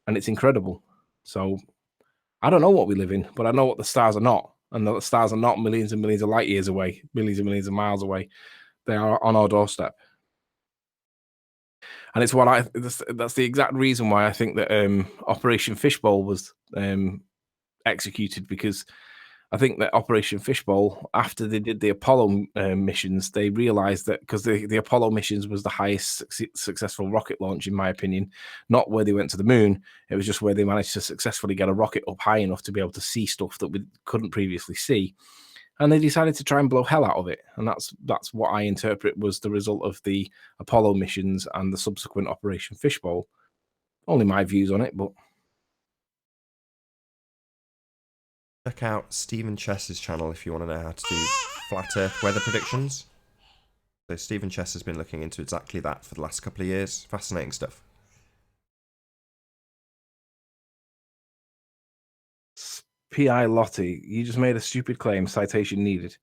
and it's incredible. So I don't know what we live in, but I know what the stars are not. And the stars are not millions and millions of light years away, millions of miles away. They are on our doorstep. And it's what that's the exact reason why I think that Operation Fishbowl was executed, because I think that Operation Fishbowl, after they did the Apollo missions, they realized that because the Apollo missions was the highest successful rocket launch, in my opinion, not where they went to the moon. It was just where they managed to successfully get a rocket up high enough to be able to see stuff that we couldn't previously see. And they decided to try and blow hell out of it. And that's what I interpret was the result of the Apollo missions and the subsequent Operation Fishbowl. Only my views on it, but Check out Stephen Chess's channel if you want to know how to do flat Earth weather predictions. So Stephen Chess has been looking into exactly that for the last couple of years. Fascinating stuff. P.I. Lottie, you just made a stupid claim. Citation needed.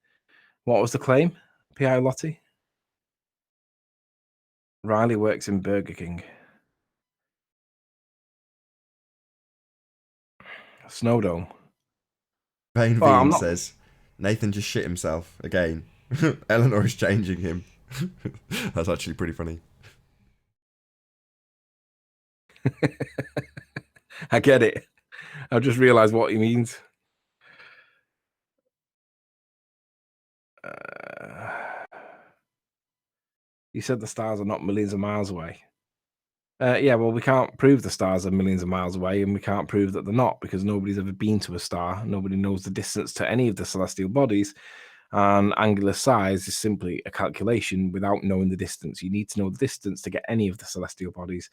What was the claim? P.I. Lottie? Riley works in Burger King. Snowdome. Vane Well, I'm Bean not. says, Nathan just shit himself again. Eleanor is changing him. That's actually pretty funny. I get it. I've just realised what he means. He said the stars are not millions of miles away. Yeah, well, we can't prove the stars are millions of miles away, and we can't prove that they're not because nobody's ever been to a star. Nobody knows the distance to any of the celestial bodies, and angular size is simply a calculation without knowing the distance. You need to know the distance to get any of the celestial bodies,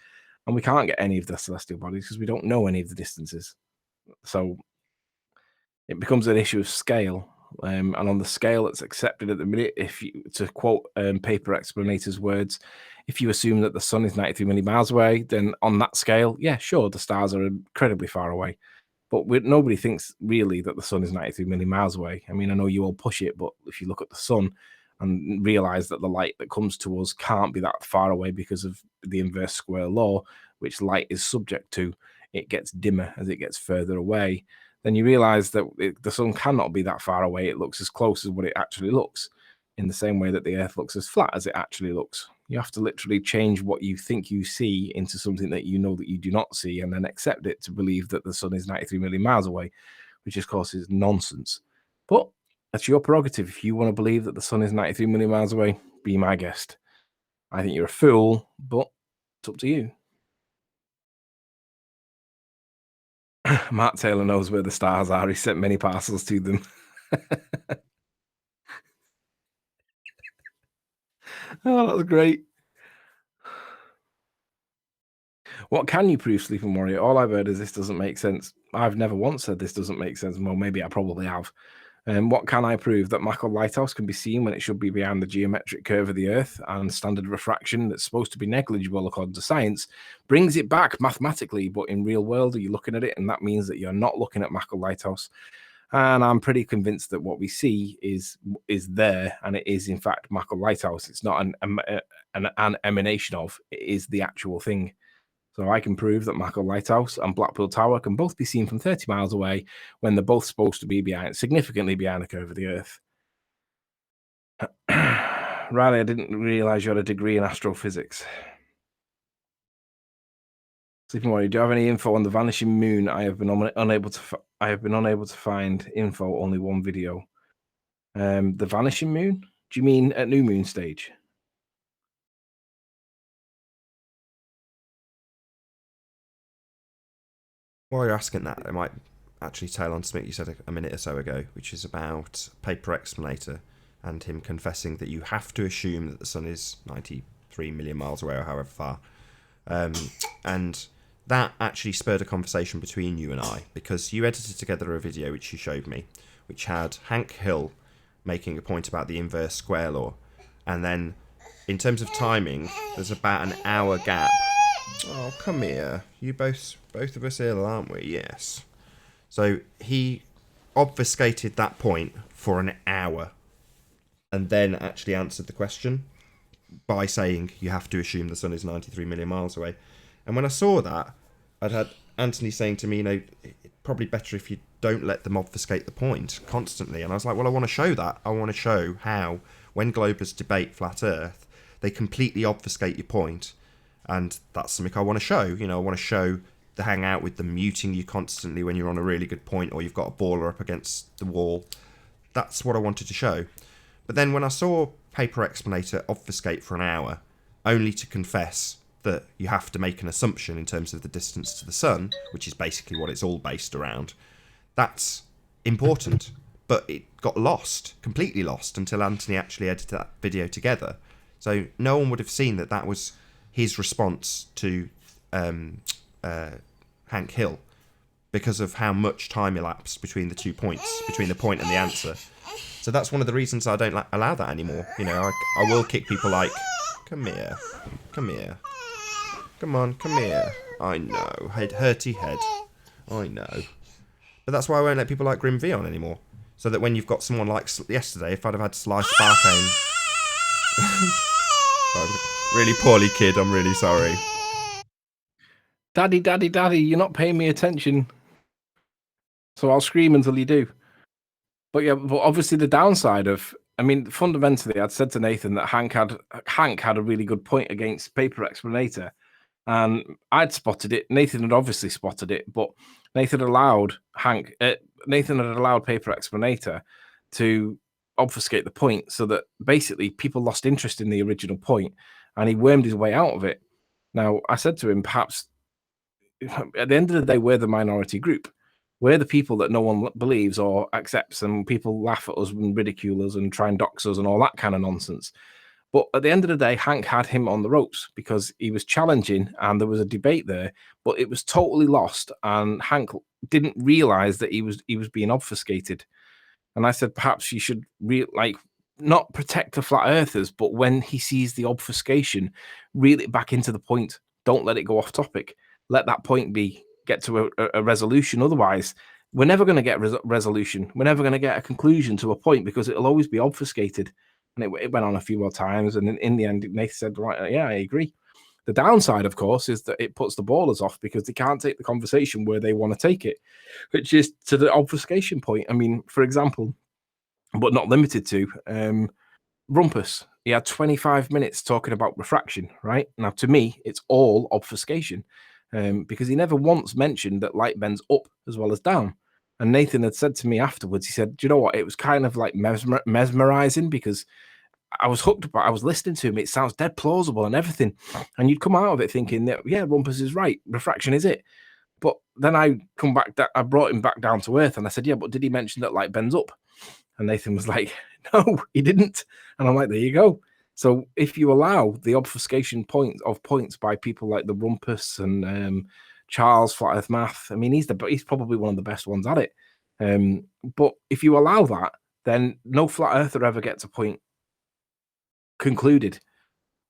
and we can't get any of the celestial bodies because we don't know any of the distances. So it becomes an issue of scale. And on the scale that's accepted at the minute, if you, to quote paper explanator's words, if you assume that the sun is 93 million miles away, then on that scale, yeah, sure, the stars are incredibly far away. But nobody thinks really that the sun is 93 million miles away. I mean, I know you all push it, but if you look at the sun and realize that the light that comes to us can't be that far away because of the inverse square law, which light is subject to, it gets dimmer as it gets further away, then you realize that the sun cannot be that far away. It looks as close as what it actually looks, in the same way that the earth looks as flat as it actually looks. You have to literally change what you think you see into something that you know that you do not see, and then accept it to believe that the sun is 93 million miles away, which of course is nonsense. But that's your prerogative. If you want to believe that the sun is 93 million miles away, be my guest. I think you're a fool, but it's up to you. Matt Taylor knows where the stars are. He sent many parcels to them. Oh, that was great. What can you prove, Sleeping Warrior? All I've heard is this doesn't make sense. I've never once said this doesn't make sense. Well, maybe I probably have. What can I prove? That Mach lighthouse can be seen when it should be behind the geometric curve of the Earth, and standard refraction that's supposed to be negligible according to science brings it back mathematically. But in real world, you're looking at it, and that means that you're not looking at Mach lighthouse. And I'm pretty convinced that what we see is there, and it is in fact Mach lighthouse. It's not an emanation of; it is the actual thing. So I can prove that Mach Lighthouse and Blackpool Tower can both be seen from 30 miles away when they're both supposed to be significantly behind the curve of the Earth. Riley, I didn't realize you had a degree in astrophysics. Sleeping Warrior, do you have any info on the vanishing moon? I have been unable to find info. Only one video. The vanishing moon? Do you mean at new moon stage? While you're asking that, I might actually tail on something you said a minute or so ago, which is about Paper Explanator and him confessing that you have to assume that the sun is 93 million miles away or however far. And that actually spurred a conversation between you and I, because you edited together a video which you showed me, which had Hank Hill making a point about the inverse square law. And then, in terms of timing, there's about an hour gap. Oh, come here. You both of us here, aren't we? Yes. So he obfuscated that point for an hour and then actually answered the question by saying you have to assume the sun is 93 million miles away. And when I saw that, I'd had Anthony saying to me, it's probably better if you don't let them obfuscate the point constantly. And I was like, well, I want to show that. I want to show how, when globers debate flat Earth, they completely obfuscate your point. And that's something I want to show. I want to show the hangout with them muting you constantly when you're on a really good point or you've got a baller up against the wall. That's what I wanted to show. But then when I saw Paper Explanator obfuscate for an hour, only to confess that you have to make an assumption in terms of the distance to the sun, which is basically what it's all based around, that's important. But it got lost, completely lost, until Anthony actually edited that video together. So no one would have seen that that was his response to Hank Hill, because of how much time elapsed between the 2 points, between the point and the answer. So that's one of the reasons I don't allow that anymore. I will kick people like, come here, come on, come here. I know, hurty head, I know. But that's why I won't let people like Grim V on anymore. So that when you've got someone like yesterday, if I'd have had Sly Sparkane... Really poorly, kid, I'm really sorry. Daddy, daddy, daddy, you're not paying me attention. So I'll scream until you do. But yeah, but obviously the downside of, fundamentally, I'd said to Nathan that Hank had a really good point against Paper Explanator, and I'd spotted it. Nathan had obviously spotted it, but Nathan had allowed Paper Explanator to obfuscate the point, so that basically people lost interest in the original point, and he wormed his way out of it. Now, I said to him, perhaps at the end of the day, we're the minority group. We're the people that no one believes or accepts, and people laugh at us and ridicule us and try and dox us and all that kind of nonsense. But at the end of the day, Hank had him on the ropes because he was challenging and there was a debate there, but it was totally lost. And Hank didn't realize that he was being obfuscated. And I said, perhaps you should not protect the flat earthers, but when he sees the obfuscation, reel it back into the point. Don't let it go off topic. Let that point get to a resolution. Otherwise, we're never going to get resolution. We're never going to get a conclusion to a point because it'll always be obfuscated. And it went on a few more times. And in the end, Nathan said, right, yeah, I agree. The downside, of course, is that it puts the ballers off because they can't take the conversation where they want to take it, which is to the obfuscation point. For example, but not limited to, Rumpus. He had 25 minutes talking about refraction, right? Now, to me, it's all obfuscation because he never once mentioned that light bends up as well as down. And Nathan had said to me afterwards, he said, do you know what? It was kind of like mesmerizing because I was hooked up. I was listening to him. It sounds dead plausible and everything. And you'd come out of it thinking that, yeah, Rumpus is right. Refraction is it. But then I brought him back down to earth and I said, yeah, but did he mention that light bends up? And Nathan was like, no, he didn't. And I'm like, there you go. So if you allow the obfuscation points by people like the Rumpus and Charles Flat Earth Math, he's probably one of the best ones at it. But if you allow that, then no flat earther ever gets a point concluded.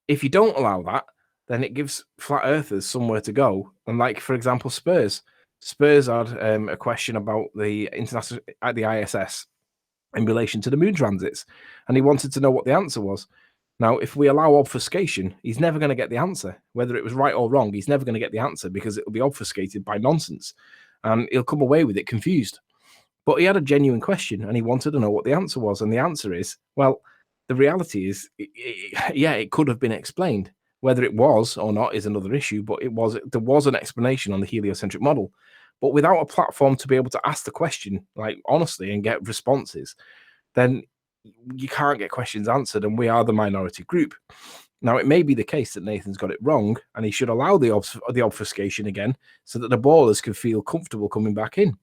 If you don't allow that, then it gives flat earthers somewhere to go. And like, for example, Spurs had a question about the international at the ISS in relation to the moon transits, and he wanted to know what the answer was. Now, if we allow obfuscation, he's never going to get the answer. Whether it was right or wrong, he's never going to get the answer because it will be obfuscated by nonsense, and he'll come away with it confused. But he had a genuine question, and he wanted to know what the answer was. And the answer is, well, the reality is, it could have been explained. Whether it was or not is another issue, but there was an explanation on the heliocentric model. But without a platform to be able to ask the question, like, honestly, and get responses, then you can't get questions answered, and we are the minority group. Now, it may be the case that Nathan's got it wrong, and he should allow the obfuscation again so that the ballers can feel comfortable coming back in.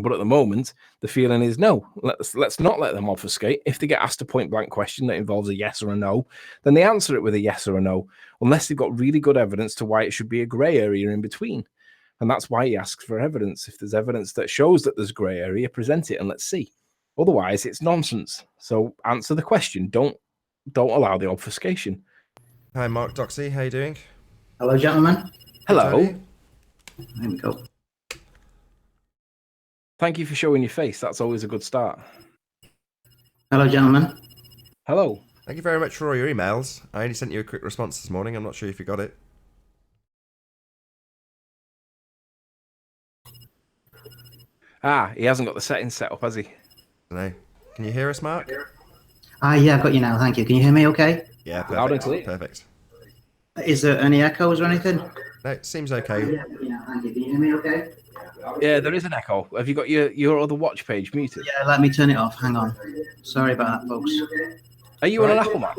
But at the moment, the feeling is no, let's not let them obfuscate. If they get asked a point-blank question that involves a yes or a no, then they answer it with a yes or a no, unless they've got really good evidence to why it should be a grey area in between. And that's why he asks for evidence. If there's evidence that shows that there's grey area, present it and let's see. Otherwise, it's nonsense. So answer the question. Don't allow the obfuscation. Hi, Mark Doxy. How you doing? Hello, gentlemen. Hello. There we go. Thank you for showing your face. That's always a good start. Hello, gentlemen. Hello. Thank you very much for all your emails. I only sent you a quick response this morning. I'm not sure if you got it. He hasn't got the settings set up, has he? No. Can you hear us, Mark? Yeah, I've got you now. Thank you. Can you hear me okay? Yeah, Loud and perfect. clear. Perfect. Is there any echoes or anything? No, it seems okay. Yeah, I've got you now. Thank you. Can you hear me okay? Yeah, there is an echo. Have you got your other watch page muted? Yeah, let me turn it off. Hang on. Sorry about that, folks. Are you on an Apple Mac?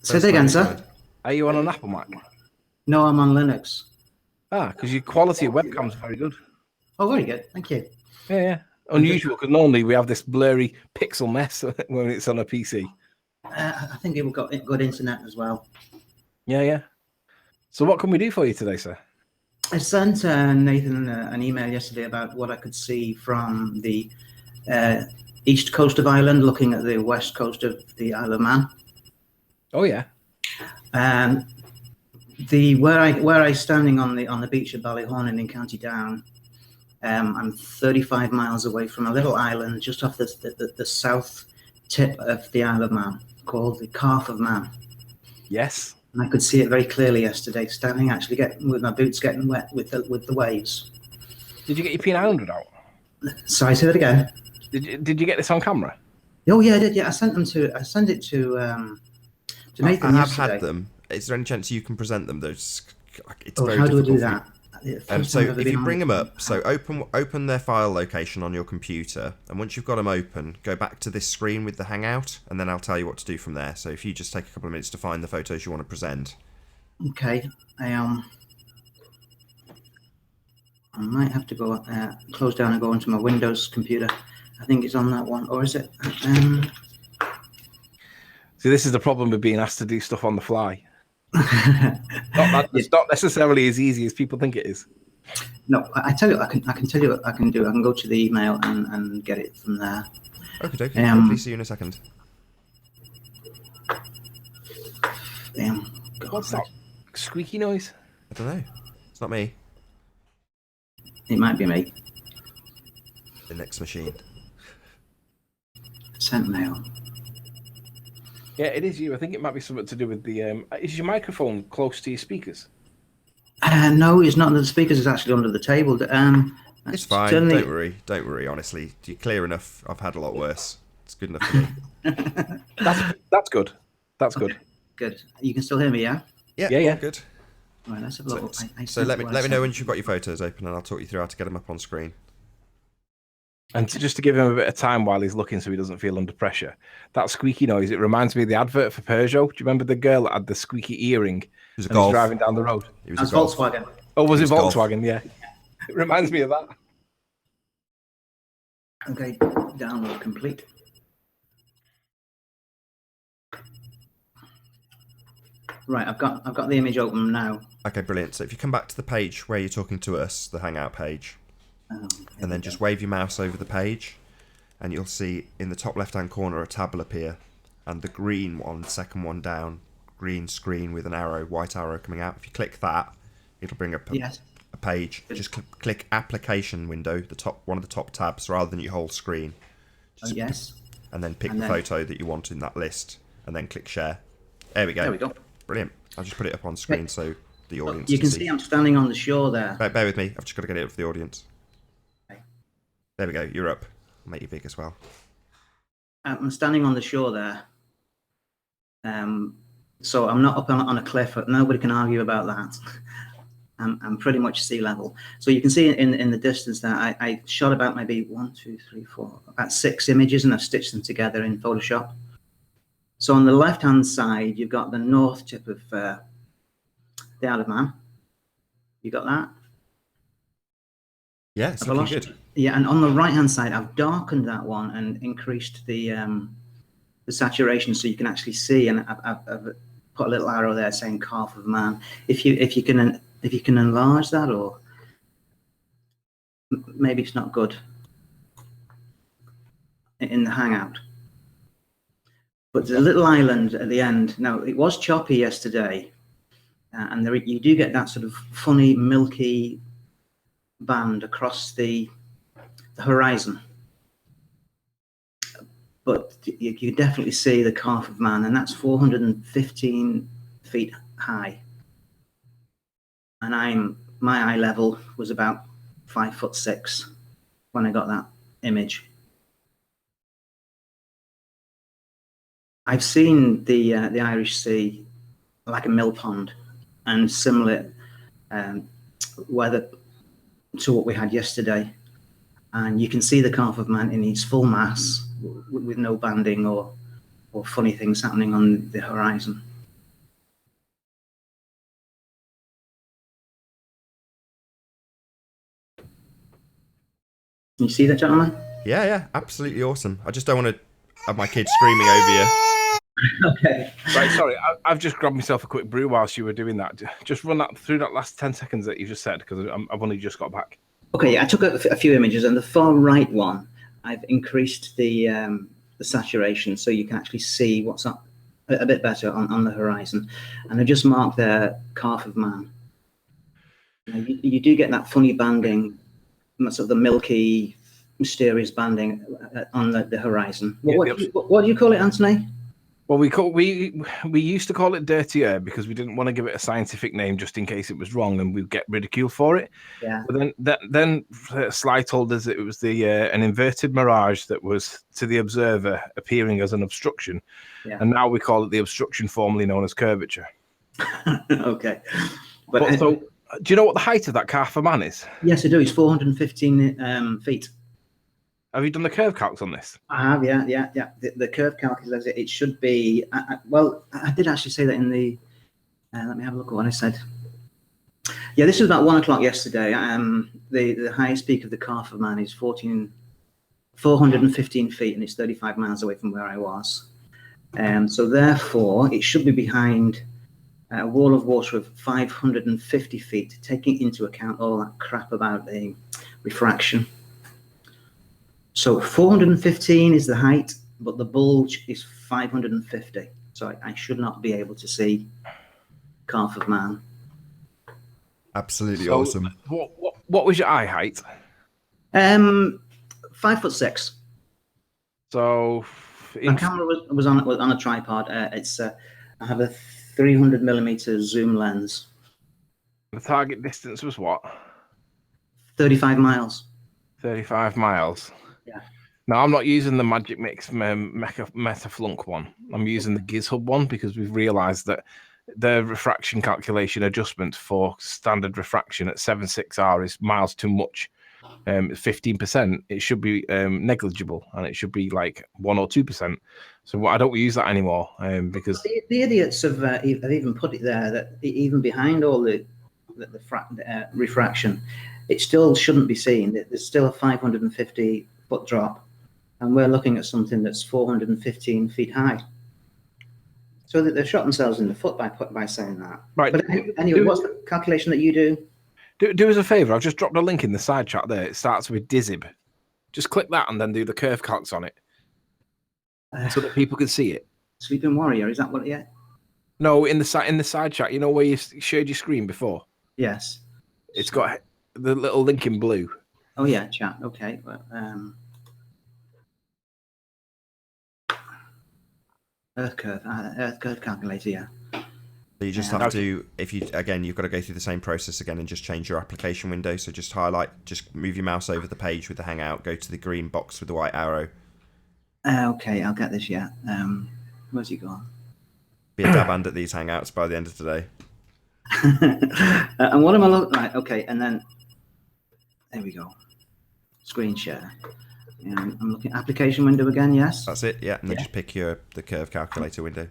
Say that again, sir. Are you on an Apple Mac? No, I'm on Linux. Because your quality of webcam's very good. Oh, very good. Thank you. Yeah. Unusual, because normally we have this blurry pixel mess when it's on a PC. I think we've got good internet as well. Yeah. So what can we do for you today, sir? I sent Nathan an email yesterday about what I could see from the east coast of Ireland, looking at the west coast of the Isle of Man. Oh yeah. Where I standing on the beach of Ballyhornan in County Down. I'm 35 miles away from a little island just off the south tip of the Isle of Man, called the Calf of Man. Yes. And I could see it very clearly yesterday, standing actually with my boots getting wet with the waves. Did you get your P900 out? Sorry, say that again. Did you get this on camera? Oh yeah, I did. Yeah, I sent it to Nathan I have yesterday. had them. Is there any chance you can present them? It's very how do I do that? So if you bring them up, so open their file location on your computer, and once you've got them open, go back to this screen with the Hangout, and then I'll tell you what to do from there. So if you just take a couple of minutes to find the photos you want to present. Okay, I might have to go close down and go into my Windows computer. I think it's on that one, or is it? See, this is the problem with being asked to do stuff on the fly. It's not necessarily as easy as people think it is. No, I tell you, I can tell you what I can do. I can go to the email and get it from there. Okay. Hopefully see you in a second. What's that squeaky noise? I don't know. It's not me. It might be me. The next machine. Sent mail. Yeah, it is you. I think it might be something to do with the. Is your microphone close to your speakers? No, it's not under the speakers. It's actually under the table. It's fine. Don't worry. Honestly, you're clear enough. I've had a lot worse. It's good enough for me. That's good. That's good. Good. You can still hear me, yeah? Yeah. Good. Right, let's have a look. So let me know once you've got your photos open, and I'll talk you through how to get them up on screen. And just to give him a bit of time while he's looking so he doesn't feel under pressure, that squeaky noise, it reminds me of the advert for Peugeot. Do you remember the girl that had the squeaky earring was and was driving down the road? It was Volkswagen. Oh, was it Volkswagen? Yeah. It reminds me of that. Okay, download complete. Right, I've got the image open now. Okay, brilliant. So if you come back to the page where you're talking to us, the Hangout page. and then just wave your mouse over the page, and you'll see in the top left-hand corner a tab will appear, and the green one, second one down, green screen with an arrow, white arrow coming out. If you click that, it'll bring up a page. Just click Application window, one of the top tabs, rather than your whole screen. And then pick the photo that you want in that list, and then click Share. There we go. There we go. Brilliant. I'll just put it up on screen so the audience you can see I'm standing on the shore there. Bear with me. I've just got to get it up for the audience. Okay. There we go. You're up. I'll make you big as well. I'm standing on the shore there. So I'm not up on a cliff. Nobody can argue about that. I'm pretty much sea level. So you can see in the distance there, I shot about maybe 1, 2, 3, 4, about 6 images, and I've stitched them together in Photoshop. So on the left-hand side, you've got the north tip of the Isle of Man. You got that? Yeah, it's looking good. Yeah, and on the right-hand side, I've darkened that one and increased the saturation so you can actually see. And I've put a little arrow there saying "Calf of Man." If you can enlarge that, or maybe it's not good in the Hangout. But the little island at the end. Now it was choppy yesterday, and you do get that sort of funny, milky band across the horizon. But you definitely see the Calf of Man, and that's 415 feet high. And my eye level was about 5'6" when I got that image. I've seen the Irish Sea like a mill pond, and similar weather to what we had yesterday. And you can see the Calf of Man in its full mass, with no banding or funny things happening on the horizon. Can you see that, gentlemen? Yeah, absolutely awesome. I just don't want to have my kids screaming over you. Okay. Right, sorry, I've just grabbed myself a quick brew whilst you were doing that. Just run that through that last 10 seconds that you just said, because I've only just got back. Okay, I took a few images, and the far right one, I've increased the saturation so you can actually see what's up a bit better on the horizon. And I just marked there Calf of Man. Now, you do get that funny banding, sort of the milky, mysterious banding on the horizon. What do you call it, Anthony? Well, we used to call it dirty air because we didn't want to give it a scientific name just in case it was wrong and we'd get ridiculed for it. Yeah. But then Sly told us it was an inverted mirage that was to the observer appearing as an obstruction, and now we call it the obstruction formerly known as curvature. Okay. But so, do you know what the height of that Calf of Man is? Yes, I do. It's 415 feet. Have you done the curve calcs on this? I have, yeah. The curve calculator, it should be, well, I did actually say that in the, let me have a look at what I said. Yeah, this was about 1 o'clock yesterday. The highest peak of the Calf of Man is 415 feet, and it's 35 miles away from where I was. So therefore, it should be behind a wall of water of 550 feet, taking into account all that crap about the refraction. So 415 is the height, but the bulge is 550. So I should not be able to see Calf of Man. Absolutely awesome. What was your eye height? 5'6". So my camera was on a tripod. I have a 300mm zoom lens. The target distance was what? 35 miles. 35 miles. Yeah. Now, I'm not using the Magic Mix Metaflunk one. I'm using the GizHub one because we've realized that the refraction calculation adjustment for standard refraction at 7.6R is miles too much. 15%, it should be negligible, and it should be like 1 or 2%. So I don't use that anymore because the idiots have even put it there that even behind all the refraction, it still shouldn't be seen. There's still a 550-foot drop, and we're looking at something that's 415 feet high. So that they've shot themselves in the foot by saying that. Right. But anyway, what's the calculation that you do? Do us a favour. I've just dropped a link in the side chat there. It starts with Dizib. Just click that and then do the curve calcs on it so that people can see it. Sleeping Warrior, is that what? Yeah. No, in the side chat, you know where you shared your screen before? Yes. It's got the little link in blue. Oh yeah, chat. Okay. Well, Earth curve calculator. Yeah. So you just have to, you've got to go through the same process again and just change your application window. So just move your mouse over the page with the Hangout, go to the green box with the white arrow. Okay, I'll get this. Yeah. Where's he gone? Be a dab hand at these Hangouts by the end of today. And what am I looking like? Okay, and then there we go. Screen share. And I'm looking application window again. Yes. That's it. Yeah, and then just pick the curve calculator window.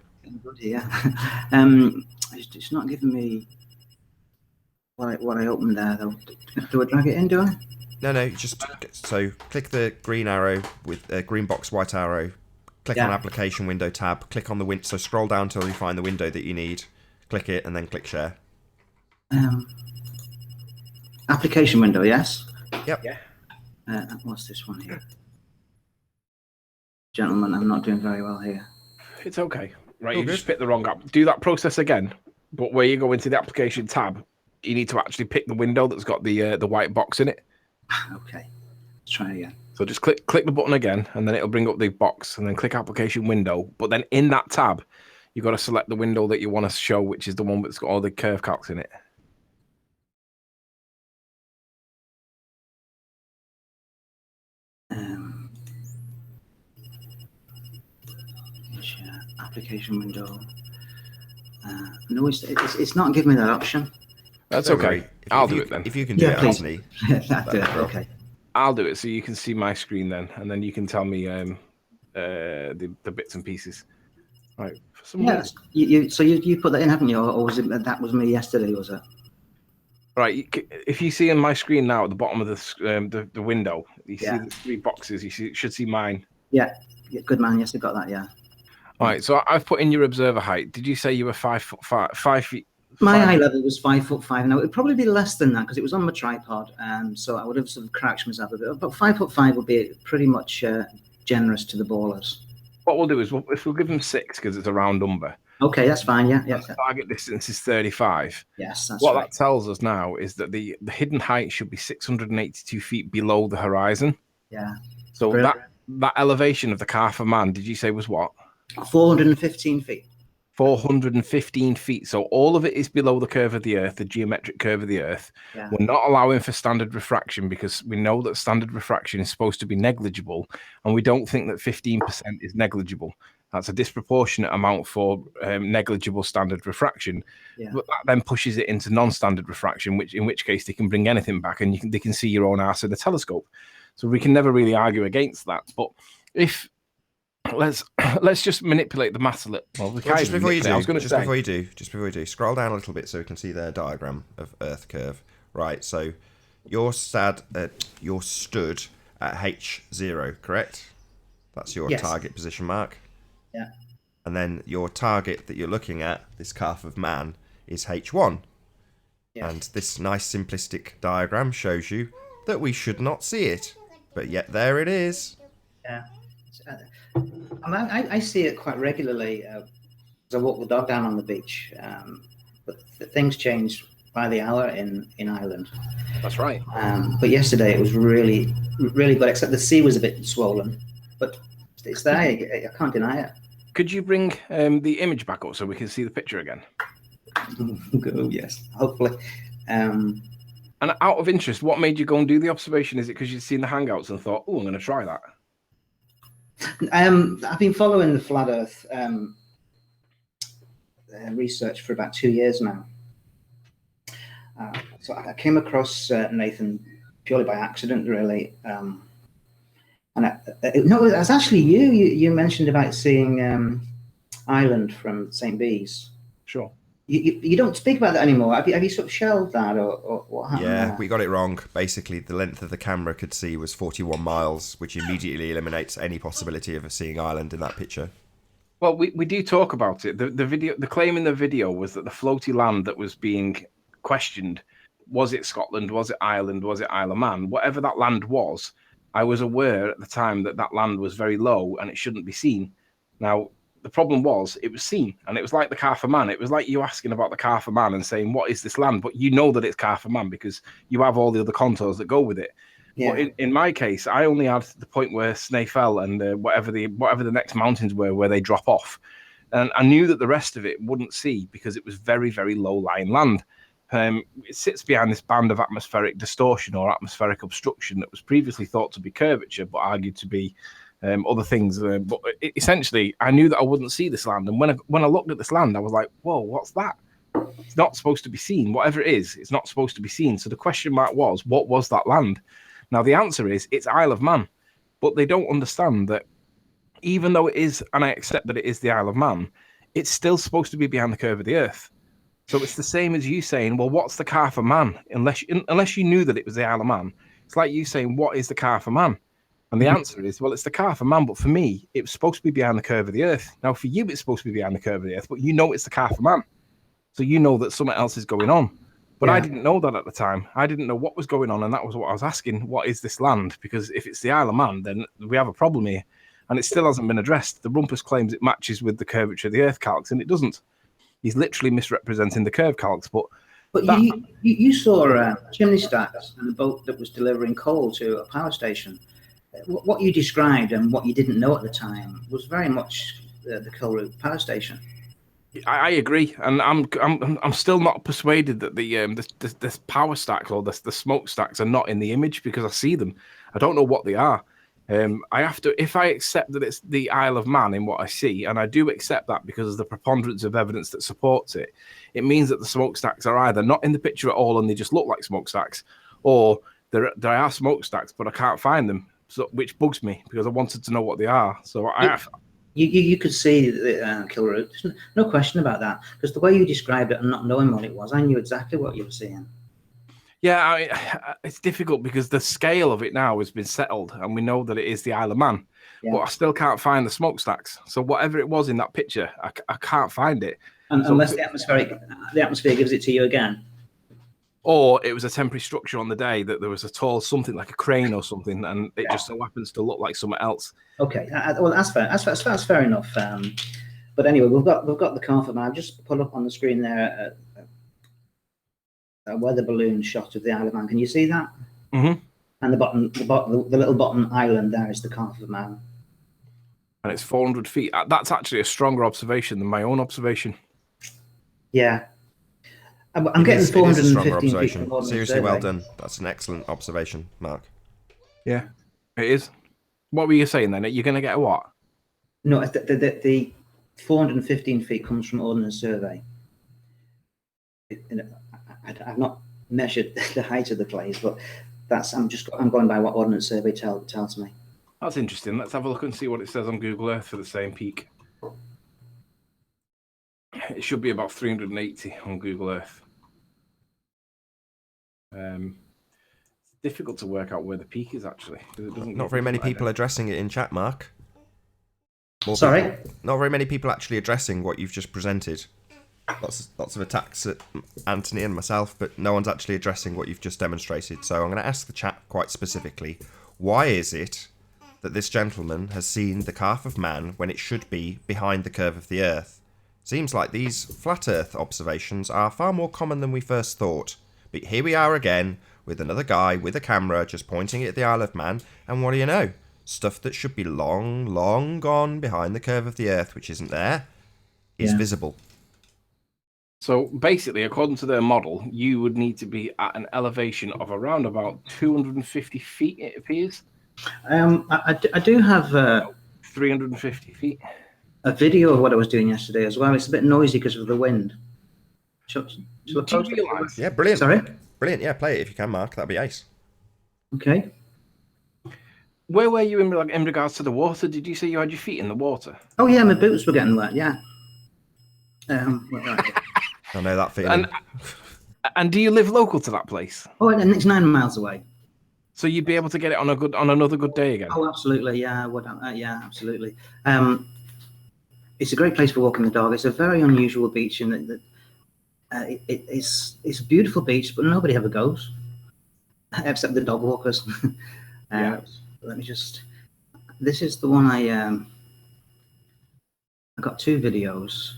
Yeah. It's not giving me what I opened there though. Do I drag it in? Do I? No. So click the green arrow with green box, white arrow. Click on application window tab. Click on the window. So scroll down until you find the window that you need. Click it and then click share. Application window. Yes. Yep. Yeah. What's this one here? Gentlemen, I'm not doing very well here. It's okay. Right, you just picked the wrong app. Do that process again, but where you go into the application tab, you need to actually pick the window that's got the white box in it. Okay, let's try again. So just click the button again, and then it'll bring up the box, and then click application window. But then in that tab, you've got to select the window that you want to show, which is the one that's got all the curve calcs in it. Application window. No, it's not giving me that option. That's okay. I'll do it then. If you can do it, Anthony. Okay. I'll do it so you can see my screen then, and then you can tell me the bits and pieces. Right. Yes. You put that in, haven't you? Or was it that was me yesterday? Was it? Right. If you see in my screen now at the bottom of the window, you see the three boxes. You should see mine. Yeah. Good man. Yes, I got that. Yeah. All right, so I've put in your observer height. Did you say you were 5 feet? My eye level was 5'5". Now it'd probably be less than that because it was on my tripod, so I would have sort of crouched myself a bit. But 5'5" would be pretty much generous to the ballers. What we'll do is if we'll give them 6 because it's a round number. Okay, that's fine. Yeah. The target distance is 35. Yes, that's what right. That tells us now is that the hidden height should be 682 feet below the horizon. Yeah. So that elevation of the calf of man, did you say was what? 415 feet. 415 feet. So all of it is below the curve of the Earth, the geometric curve of the Earth. Yeah. We're not allowing for standard refraction because we know that standard refraction is supposed to be negligible, and we don't think that 15% is negligible. That's a disproportionate amount for negligible standard refraction. Yeah. But that then pushes it into non-standard refraction, in which case they can bring anything back, and they can see your own arse in a telescope. So we can never really argue against that. But if let's just manipulate the mass a little. Well, just before you do, scroll down a little bit so we can see their diagram of Earth curve. Right, so you're stood at H0, correct? That's your target position mark. Yeah. And then your target that you're looking at, this calf of man, is H1. Yeah. And this nice simplistic diagram shows you that we should not see it, but yet there it is. Yeah. I see it quite regularly as I walk the dog down on the beach, but things change by the hour in Ireland. That's right. But yesterday it was really, really good, except the sea was a bit swollen, but it's there. I can't deny it. Could you bring the image back up so we can see the picture again? Oh, yes, hopefully. And out of interest, what made you go and do the observation? Is it because you'd seen the Hangouts and thought, oh, I'm going to try that? I've been following the flat Earth research for about 2 years now. So I came across Nathan purely by accident, really. No, it was actually you. You mentioned about seeing Ireland from St. Bees. Sure. You don't speak about that anymore. Have you sort of shelved that, or what happened? Yeah, there? we got it wrong. Basically, the length of the camera could see was 41 miles, which immediately eliminates any possibility of seeing Ireland in that picture. Well, we do talk about it. The claim in the video was that the floaty land that was being questioned was it Scotland? Was it Ireland? Was it Isle of Man? Whatever that land was, I was aware at the time that that land was very low and it shouldn't be seen. Now, the problem was it was seen, and it was like the Calf of Man. It was like you asking about the Calf of Man and saying, what is this land? But you know that it's Calf of Man because you have all the other contours that go with it. Yeah. But in my case, I only had the point where Snaefell and whatever the next mountains were where they drop off. And I knew that the rest of it wouldn't see because it was very, very low-lying land. It sits behind this band of atmospheric distortion or atmospheric obstruction that was previously thought to be curvature, but argued to be other things. But essentially, I knew that I wouldn't see this land. And when I looked at this land, I was like, whoa, what's that? It's not supposed to be seen. Whatever it is, it's not supposed to be seen. So the question mark was, what was that land? Now, the answer is, it's Isle of Man. But they don't understand that even though it is, and I accept that it is the Isle of Man, it's still supposed to be behind the curve of the Earth. So it's the same as you saying, well, what's the Calf of Man? Unless you knew that it was the Isle of Man, it's like you saying, what is the Calf of Man? And the answer is, well, it's the Calf of Man, but for me, it was supposed to be behind the curve of the Earth. Now, for you, it's supposed to be behind the curve of the Earth, but you know it's the Calf of Man. So you know that something else is going on. But I didn't know that at the time. I didn't know what was going on, and that was what I was asking. What is this land? Because if it's the Isle of Man, then we have a problem here. And it still hasn't been addressed. The Rumpus claims it matches with the curvature of the Earth calcs, and it doesn't. He's literally misrepresenting the curve calcs. But you saw chimney stacks and a boat that was delivering coal to a power station. What you described and what you didn't know at the time was very much the Kilroot power station. I agree, and I'm still not persuaded that the power stacks or the smokestacks are not in the image because I see them. I don't know what they are. I have to, if I accept that it's the Isle of Man in what I see, and I do accept that because of the preponderance of evidence that supports it, it means that the smokestacks are either not in the picture at all and they just look like smokestacks, or there are smokestacks but I can't find them, so which bugs me because I wanted to know what they are. So You could see the Kilroot. No question about that, because the way you described it and not knowing what it was, I knew exactly what you were seeing. Yeah, it's difficult because the scale of it now has been settled, and we know that it is the Isle of Man. Yeah. But I still can't find the smokestacks. So whatever it was in that picture, I can't find it. Unless the atmosphere gives it to you again. Or it was a temporary structure on the day that there was a tall something like a crane or something, and it just so happens to look like something else. Okay, well that's fair. That's fair enough. But anyway, we've got the Calf of Man. I've just put up on the screen there a weather balloon shot of the Isle of Man. Can you see that? Mm-hmm. And the little bottom island there is the Calf of Man. And it's 400 feet. That's actually a stronger observation than my own observation. Yeah. I'm getting 415 feet. Seriously, well done. That's an excellent observation, Mark. Yeah, it is. What were you saying then? You're going to get a what? No, the 415 feet comes from Ordnance Survey. I've not measured the height of the place, but I'm going by what Ordnance Survey tells me. That's interesting. Let's have a look and see what it says on Google Earth for the same peak. It should be about 380 on Google Earth. It's difficult to work out where the peak is actually. It doesn't. Not very many people addressing it in chat, Mark. Sorry? Not very many people actually addressing what you've just presented. Lots of attacks at Anthony and myself, but no one's actually addressing what you've just demonstrated. So I'm going to ask the chat quite specifically, why is it that this gentleman has seen the Calf of Man when it should be behind the curve of the Earth? Seems like these flat Earth observations are far more common than we first thought. But here we are again, with another guy with a camera just pointing at the Isle of Man, and what do you know? Stuff that should be long, long gone behind the curve of the Earth, which isn't there, is visible. So basically, according to their model, you would need to be at an elevation of around about 250 feet, it appears. I do have 350 feet. A video of what I was doing yesterday as well. It's a bit noisy because of the wind. Shall I post it? Yeah, brilliant. Sorry? Brilliant, yeah, play it if you can, Mark. That'd be ace. Okay. Where were you in regards to the water? Did you say you had your feet in the water? Oh, yeah, my boots were getting wet, yeah. I know that feeling. And do you live local to that place? Oh, and it's 9 miles away. So you'd be able to get it on another good day again? Oh, absolutely, yeah. Yeah, absolutely. It's a great place for walking the dog. It's a very unusual beach in that It's a beautiful beach, but nobody ever goes except the dog walkers. Yeah. Let me just. This is the one I got two videos.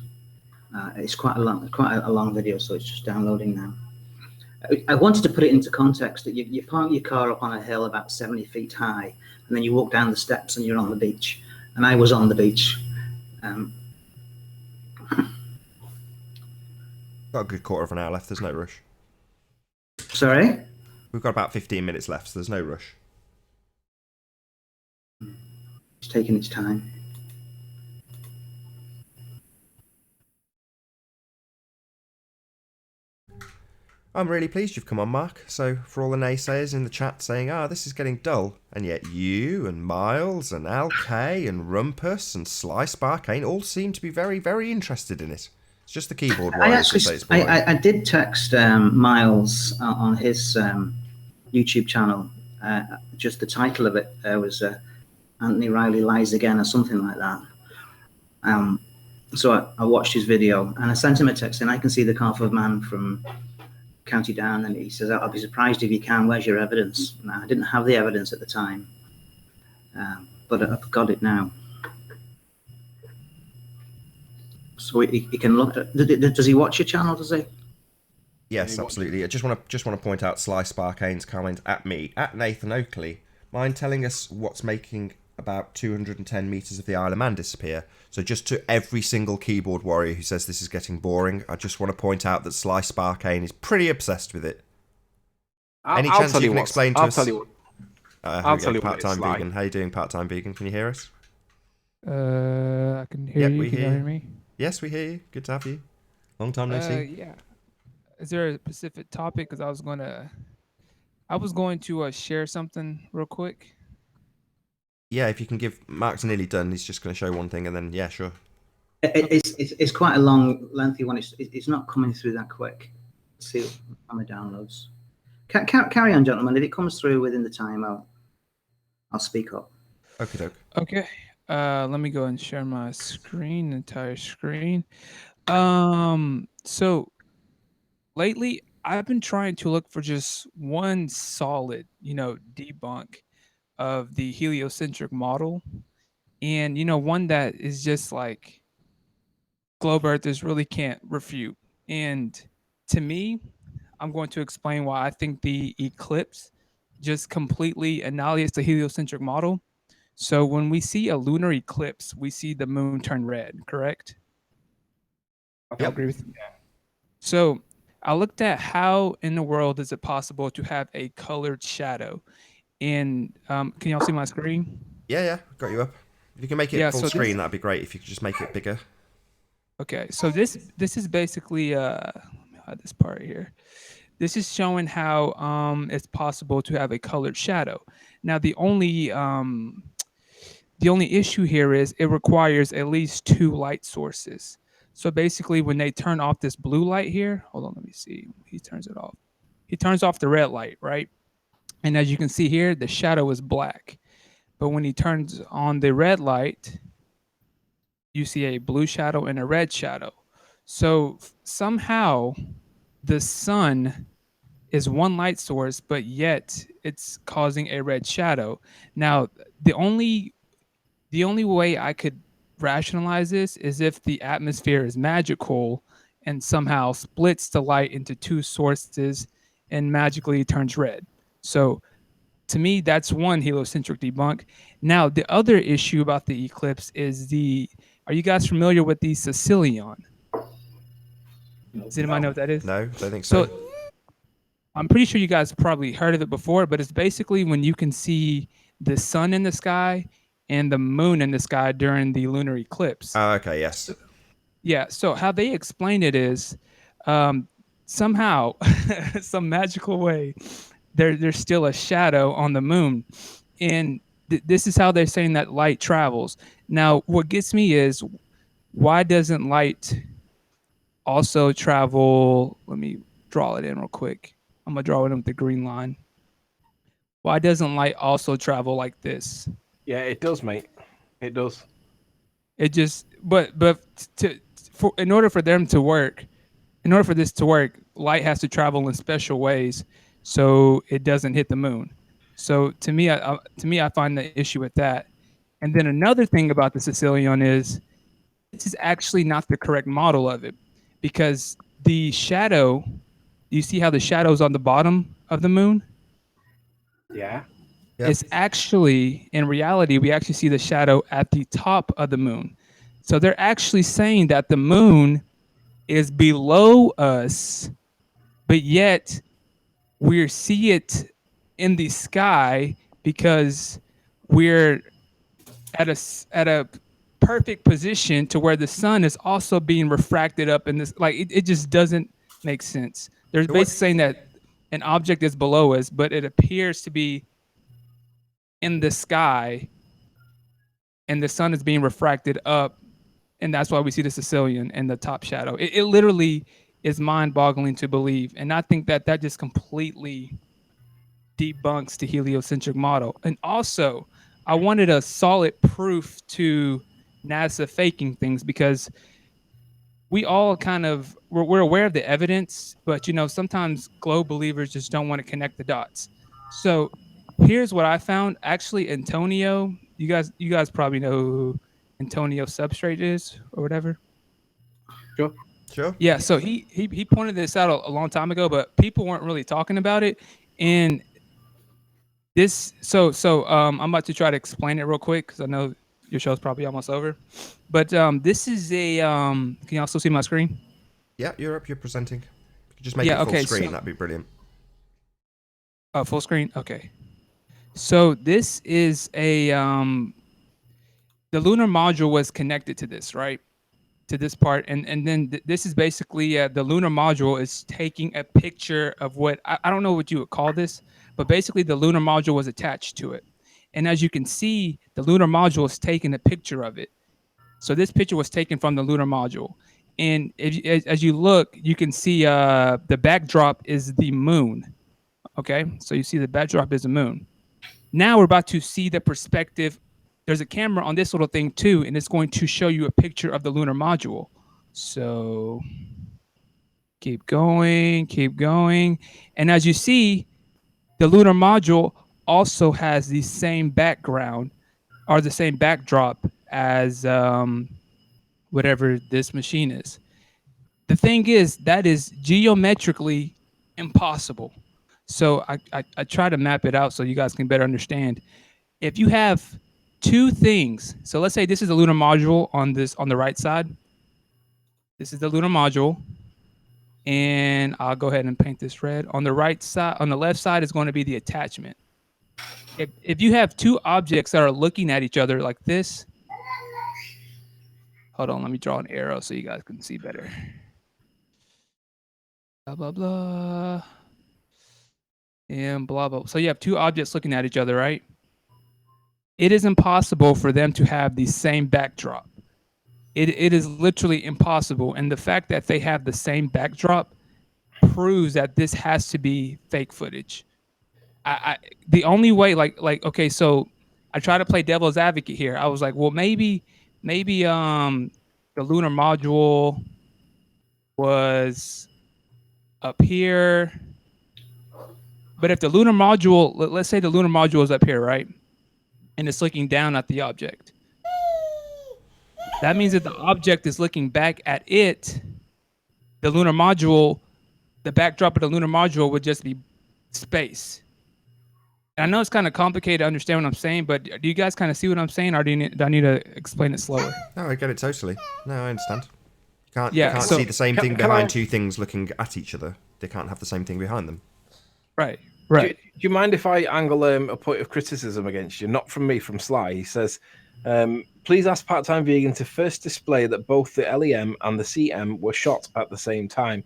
It's quite a long video, so it's just downloading now. I wanted to put it into context that you park your car up on a hill about 70 feet high, and then you walk down the steps and you're on the beach. And I was on the beach. Got a good quarter of an hour left. There's no rush. Sorry? We've got about 15 minutes left, so there's no rush. It's taking its time. I'm really pleased you've come on, Mark. So, for all the naysayers in the chat saying, this is getting dull, and yet you and Miles and LK and Rumpus and Slice Barcane all seem to be very, very interested in it. It's just the keyboard warriors that say it's boring. I did text Miles on his YouTube channel. Just the title of it was Anthony Riley Lies Again or something like that. So I watched his video and I sent him a text, and I can see the calf of man from County Down, and he says, I'll be surprised if you can. Where's your evidence? And I didn't have the evidence at the time, but I've got it now. So he can look at. Does he watch your channel? Does he? Yes, absolutely. I just want to point out Slice Barcane's comment at me, at Nathan Oakley. Mind telling us what's making about 210 meters of the Isle of Man disappear? So just to every single keyboard warrior who says this is getting boring, I just want to point out that Slice Barcane is pretty obsessed with it. Any chance you can explain to us? I'll tell you. I'll tell you part-time vegan. Like. How you doing, part-time vegan? Can you hear us? I can hear you. Can you hear me? Yes, we hear you. Good to have you. Long time no see. Yeah. Is there a specific topic? Because I was going to share something real quick. Yeah, if you can give. Mark's nearly done. He's just going to show one thing, and then yeah, sure. It's quite a long, lengthy one. It's not coming through that quick. Let's see on the downloads. Carry on, gentlemen. If it comes through within the time, I'll speak up. Okay. Let me go and share my screen, entire screen. So lately I've been trying to look for just one solid, debunk of the heliocentric model, and one that is just like globe earthers really can't refute. And to me, I'm going to explain why I think the eclipse just completely annihilates the heliocentric model. So when we see a lunar eclipse, we see the moon turn red, correct? Yep. I agree with you. So I looked at how in the world is it possible to have a colored shadow. And can y'all see my screen? Yeah, got you up. If you can make it full screen, that'd be great. If you could just make it bigger. Okay, so this is basically let me hide this part here. This is showing how it's possible to have a colored shadow. Now the only issue here is it requires at least two light sources. So basically, when they turn off this blue light here, hold on, let me see. He turns it off. He turns off the red light, right? And as you can see here, the shadow is black. But when he turns on the red light, you see a blue shadow and a red shadow. So somehow the sun is one light source, but yet it's causing a red shadow. Now, the only way I could rationalize this is if the atmosphere is magical and somehow splits the light into two sources and magically turns red. So to me, that's one heliocentric debunk. Now, the other issue about the eclipse is are you guys familiar with the Sicilian? Does anybody know what that is? No, don't think so. I'm pretty sure you guys probably heard of it before, but it's basically when you can see the sun in the sky and the moon in the sky during the lunar eclipse. Oh, okay, yes. Yeah, so how they explain it is somehow, some magical way, there's still a shadow on the moon. And this is how they're saying that light travels. Now, what gets me is, why doesn't light also travel? Let me draw it in real quick. I'm going to draw it in with the green line. Why doesn't light also travel like this? Yeah, it does, mate. It does. It just, but in order for them to work, in order for this to work, light has to travel in special ways so it doesn't hit the moon. So to me, I find the issue with that. And then another thing about the Sicilian is this is actually not the correct model of it, because the shadow, you see how the shadow's on the bottom of the moon? Yeah. Yep. It's actually, in reality, we actually see the shadow at the top of the moon. So they're actually saying that the moon is below us, but yet we see it in the sky because we're at a perfect position to where the sun is also being refracted up in this. Like it just doesn't make sense. They're So what- basically saying that an object is below us, but it appears to be in the sky, and the sun is being refracted up, and that's why we see the Sicilian and the top shadow. It literally is mind-boggling to believe, and I think that that just completely debunks the heliocentric model. And also, I wanted a solid proof to NASA faking things, because we all kind of we're aware of the evidence, but sometimes globe believers just don't want to connect the dots. So here's what I found. Actually, Antonio, you guys probably know who Antonio Substrate is or whatever. Sure. Sure. Yeah, so he pointed this out a long time ago, but people weren't really talking about it. And this, I'm about to try to explain it real quick because I know your show's probably almost over. But this is a can you also see my screen? Yeah, you're up. You're presenting. If you could just make Yeah, it full okay, screen. so- That'd be brilliant. Full screen. Okay. So this is a the lunar module was connected to this, right? To this part, and then this is basically the lunar module is taking a picture of what I don't know what you would call this, but basically the lunar module was attached to it, and as you can see, the lunar module is taking a picture of it. So this picture was taken from the lunar module, and as you look, you can see the backdrop is the moon. Okay, so you see the backdrop is the moon. Now we're about to see the perspective. There's a camera on this little thing too, and it's going to show you a picture of the lunar module. So keep going, keep going. And as you see, the lunar module also has the same background or the same backdrop as whatever this machine is. The thing is, that is geometrically impossible. So I try to map it out so you guys can better understand. If you have two things, so let's say this is the lunar module on the right side. This is the lunar module, and I'll go ahead and paint this red. On the right side, on the left side is going to be the attachment. If you have two objects that are looking at each other like this, hold on, let me draw an arrow so you guys can see better. Blah blah blah. And blah blah. So you have two objects looking at each other, right? It is impossible for them to have the same backdrop. It is literally impossible. And the fact that they have the same backdrop proves that this has to be fake footage. The only way, like okay, so I try to play devil's advocate here. I was like, well, maybe the lunar module was up here. But if the lunar module, let's say the lunar module is up here, right? And it's looking down at the object. That means that the object is looking back at it. The lunar module, the backdrop of the lunar module would just be space. And I know it's kind of complicated to understand what I'm saying, but do you guys kind of see what I'm saying, or do I need to explain it slower? No, I get it totally. No, I understand. You Yeah, can't so- see the same Can- thing can behind I- two things looking at each other. They can't have the same thing behind them. Right, Do right. you mind if I angle a point of criticism against you? Not from me, from Sly. He says, please ask part-time vegan to first display that both the LEM and the CM were shot at the same time.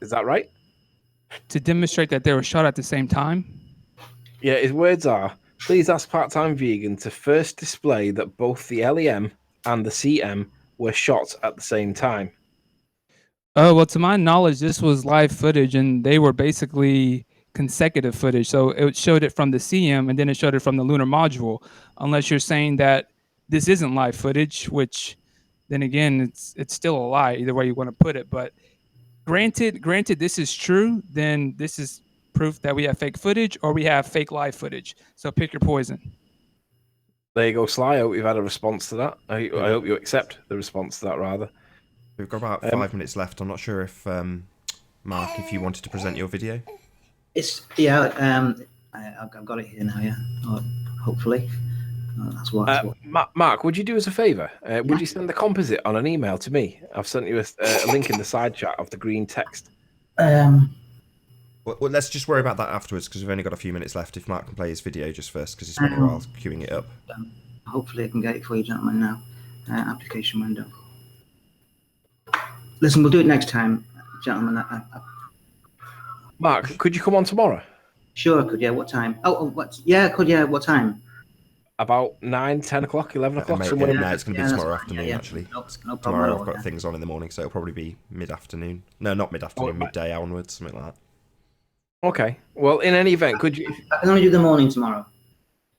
Is that right? To demonstrate that they were shot at the same time. Yeah, his words are, please ask part-time vegan to first display that both the LEM and the CM were shot at the same time. Oh, well, to my knowledge, this was live footage, and they were basically consecutive footage. So it showed it from the CM, and then it showed it from the lunar module. Unless you're saying that this isn't live footage, which then again, it's still a lie either way you want to put it. But granted, this is true, then this is proof that we have fake footage or we have fake live footage. So pick your poison. There you go, Sly. I hope you've had a response to that. I hope you accept the response to that, rather. We've got about 5 minutes left. I'm not sure if Mark, if you wanted to present your video. I've got it here now. Yeah, hopefully. That's what. Mark, would you do us a favour? Would you send the composite on an email to me? I've sent you a link in the side chat of the green text. Well, let's just worry about that afterwards because we've only got a few minutes left. If Mark can play his video just first because he's spent a while queuing it up. Hopefully, I can get it for you, gentlemen. Now, application window. Listen, we'll do it next time, gentlemen. Mark, could you come on tomorrow? Sure, I could. Yeah, what time? What? Yeah, I could. Yeah, what time? About 9, 10 o'clock, 11 o'clock. No, it's going to be tomorrow afternoon, actually. No problem. Tomorrow I've got things on in the morning, so it'll probably be mid-afternoon. No, not mid-afternoon, midday onwards, something like that. Okay. Well, in any event, could you... I can only do the morning tomorrow.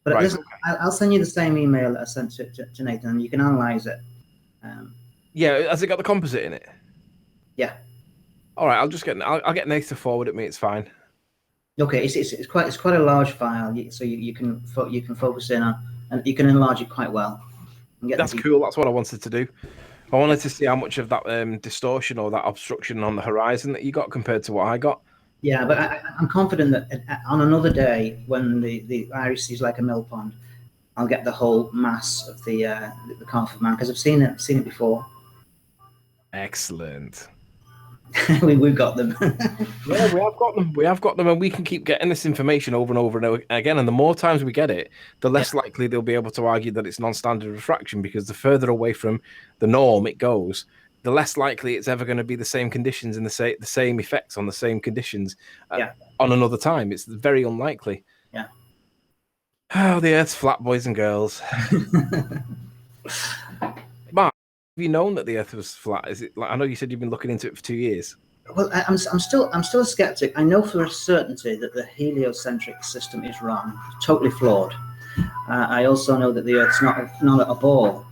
But right, listen, I'll send you the same email that I sent to Nathan, and you can analyse it. Yeah, has it got the composite in it? Yeah. All right, I'll get Nathan to forward it me. It's fine. Okay, it's quite a large file, so you can focus in on, and you can enlarge it quite well. That's cool. That's what I wanted to do. I wanted to see how much of that distortion or that obstruction on the horizon that you got compared to what I got. Yeah, but I'm confident that on another day when the iris is like a mill pond, I'll get the whole mass of the calf of man because I've seen it before. Excellent. We've got them. Yeah, we have got them, and we can keep getting this information over and over and again. And the more times we get it, the less likely they'll be able to argue that it's non-standard refraction, because the further away from the norm it goes, the less likely it's ever going to be the same conditions and the same effects on the same conditions on another time. It's very unlikely. Yeah. Oh, the Earth's flat, boys and girls. Mark, have you known that the Earth was flat? Is it like, I know you said you've been looking into it for 2 years. Well, I'm still a skeptic. I know for a certainty that the heliocentric system is wrong, totally flawed. I also know that the Earth's not a ball.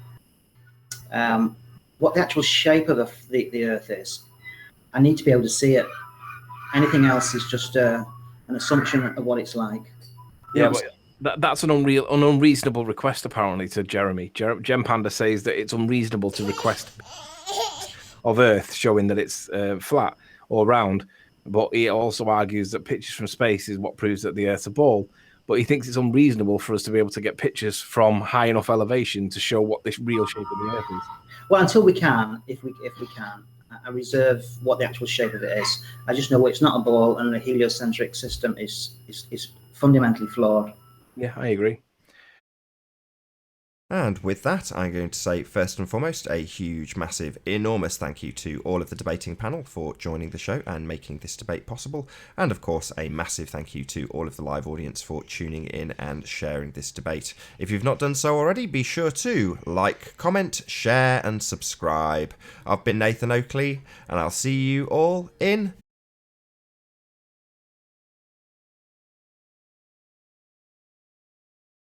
What the actual shape of the Earth is, I need to be able to see it. Anything else is just an assumption of what it's like. Yeah, but that's an unreasonable request apparently to Jeremy. Gem Panda says that it's unreasonable to request of Earth showing that it's flat or round, but he also argues that pictures from space is what proves that the Earth's a ball. But he thinks it's unreasonable for us to be able to get pictures from high enough elevation to show what this real shape of the Earth is. Well, until we can, if we can, I reserve what the actual shape of it is. I just know it's not a ball, and the heliocentric system is fundamentally flawed. Yeah, I agree. And with that, I'm going to say, first and foremost, a huge, massive, enormous thank you to all of the debating panel for joining the show and making this debate possible. And of course, a massive thank you to all of the live audience for tuning in and sharing this debate. If you've not done so already, be sure to like, comment, share, and subscribe. I've been Nathan Oakley, and I'll see you all in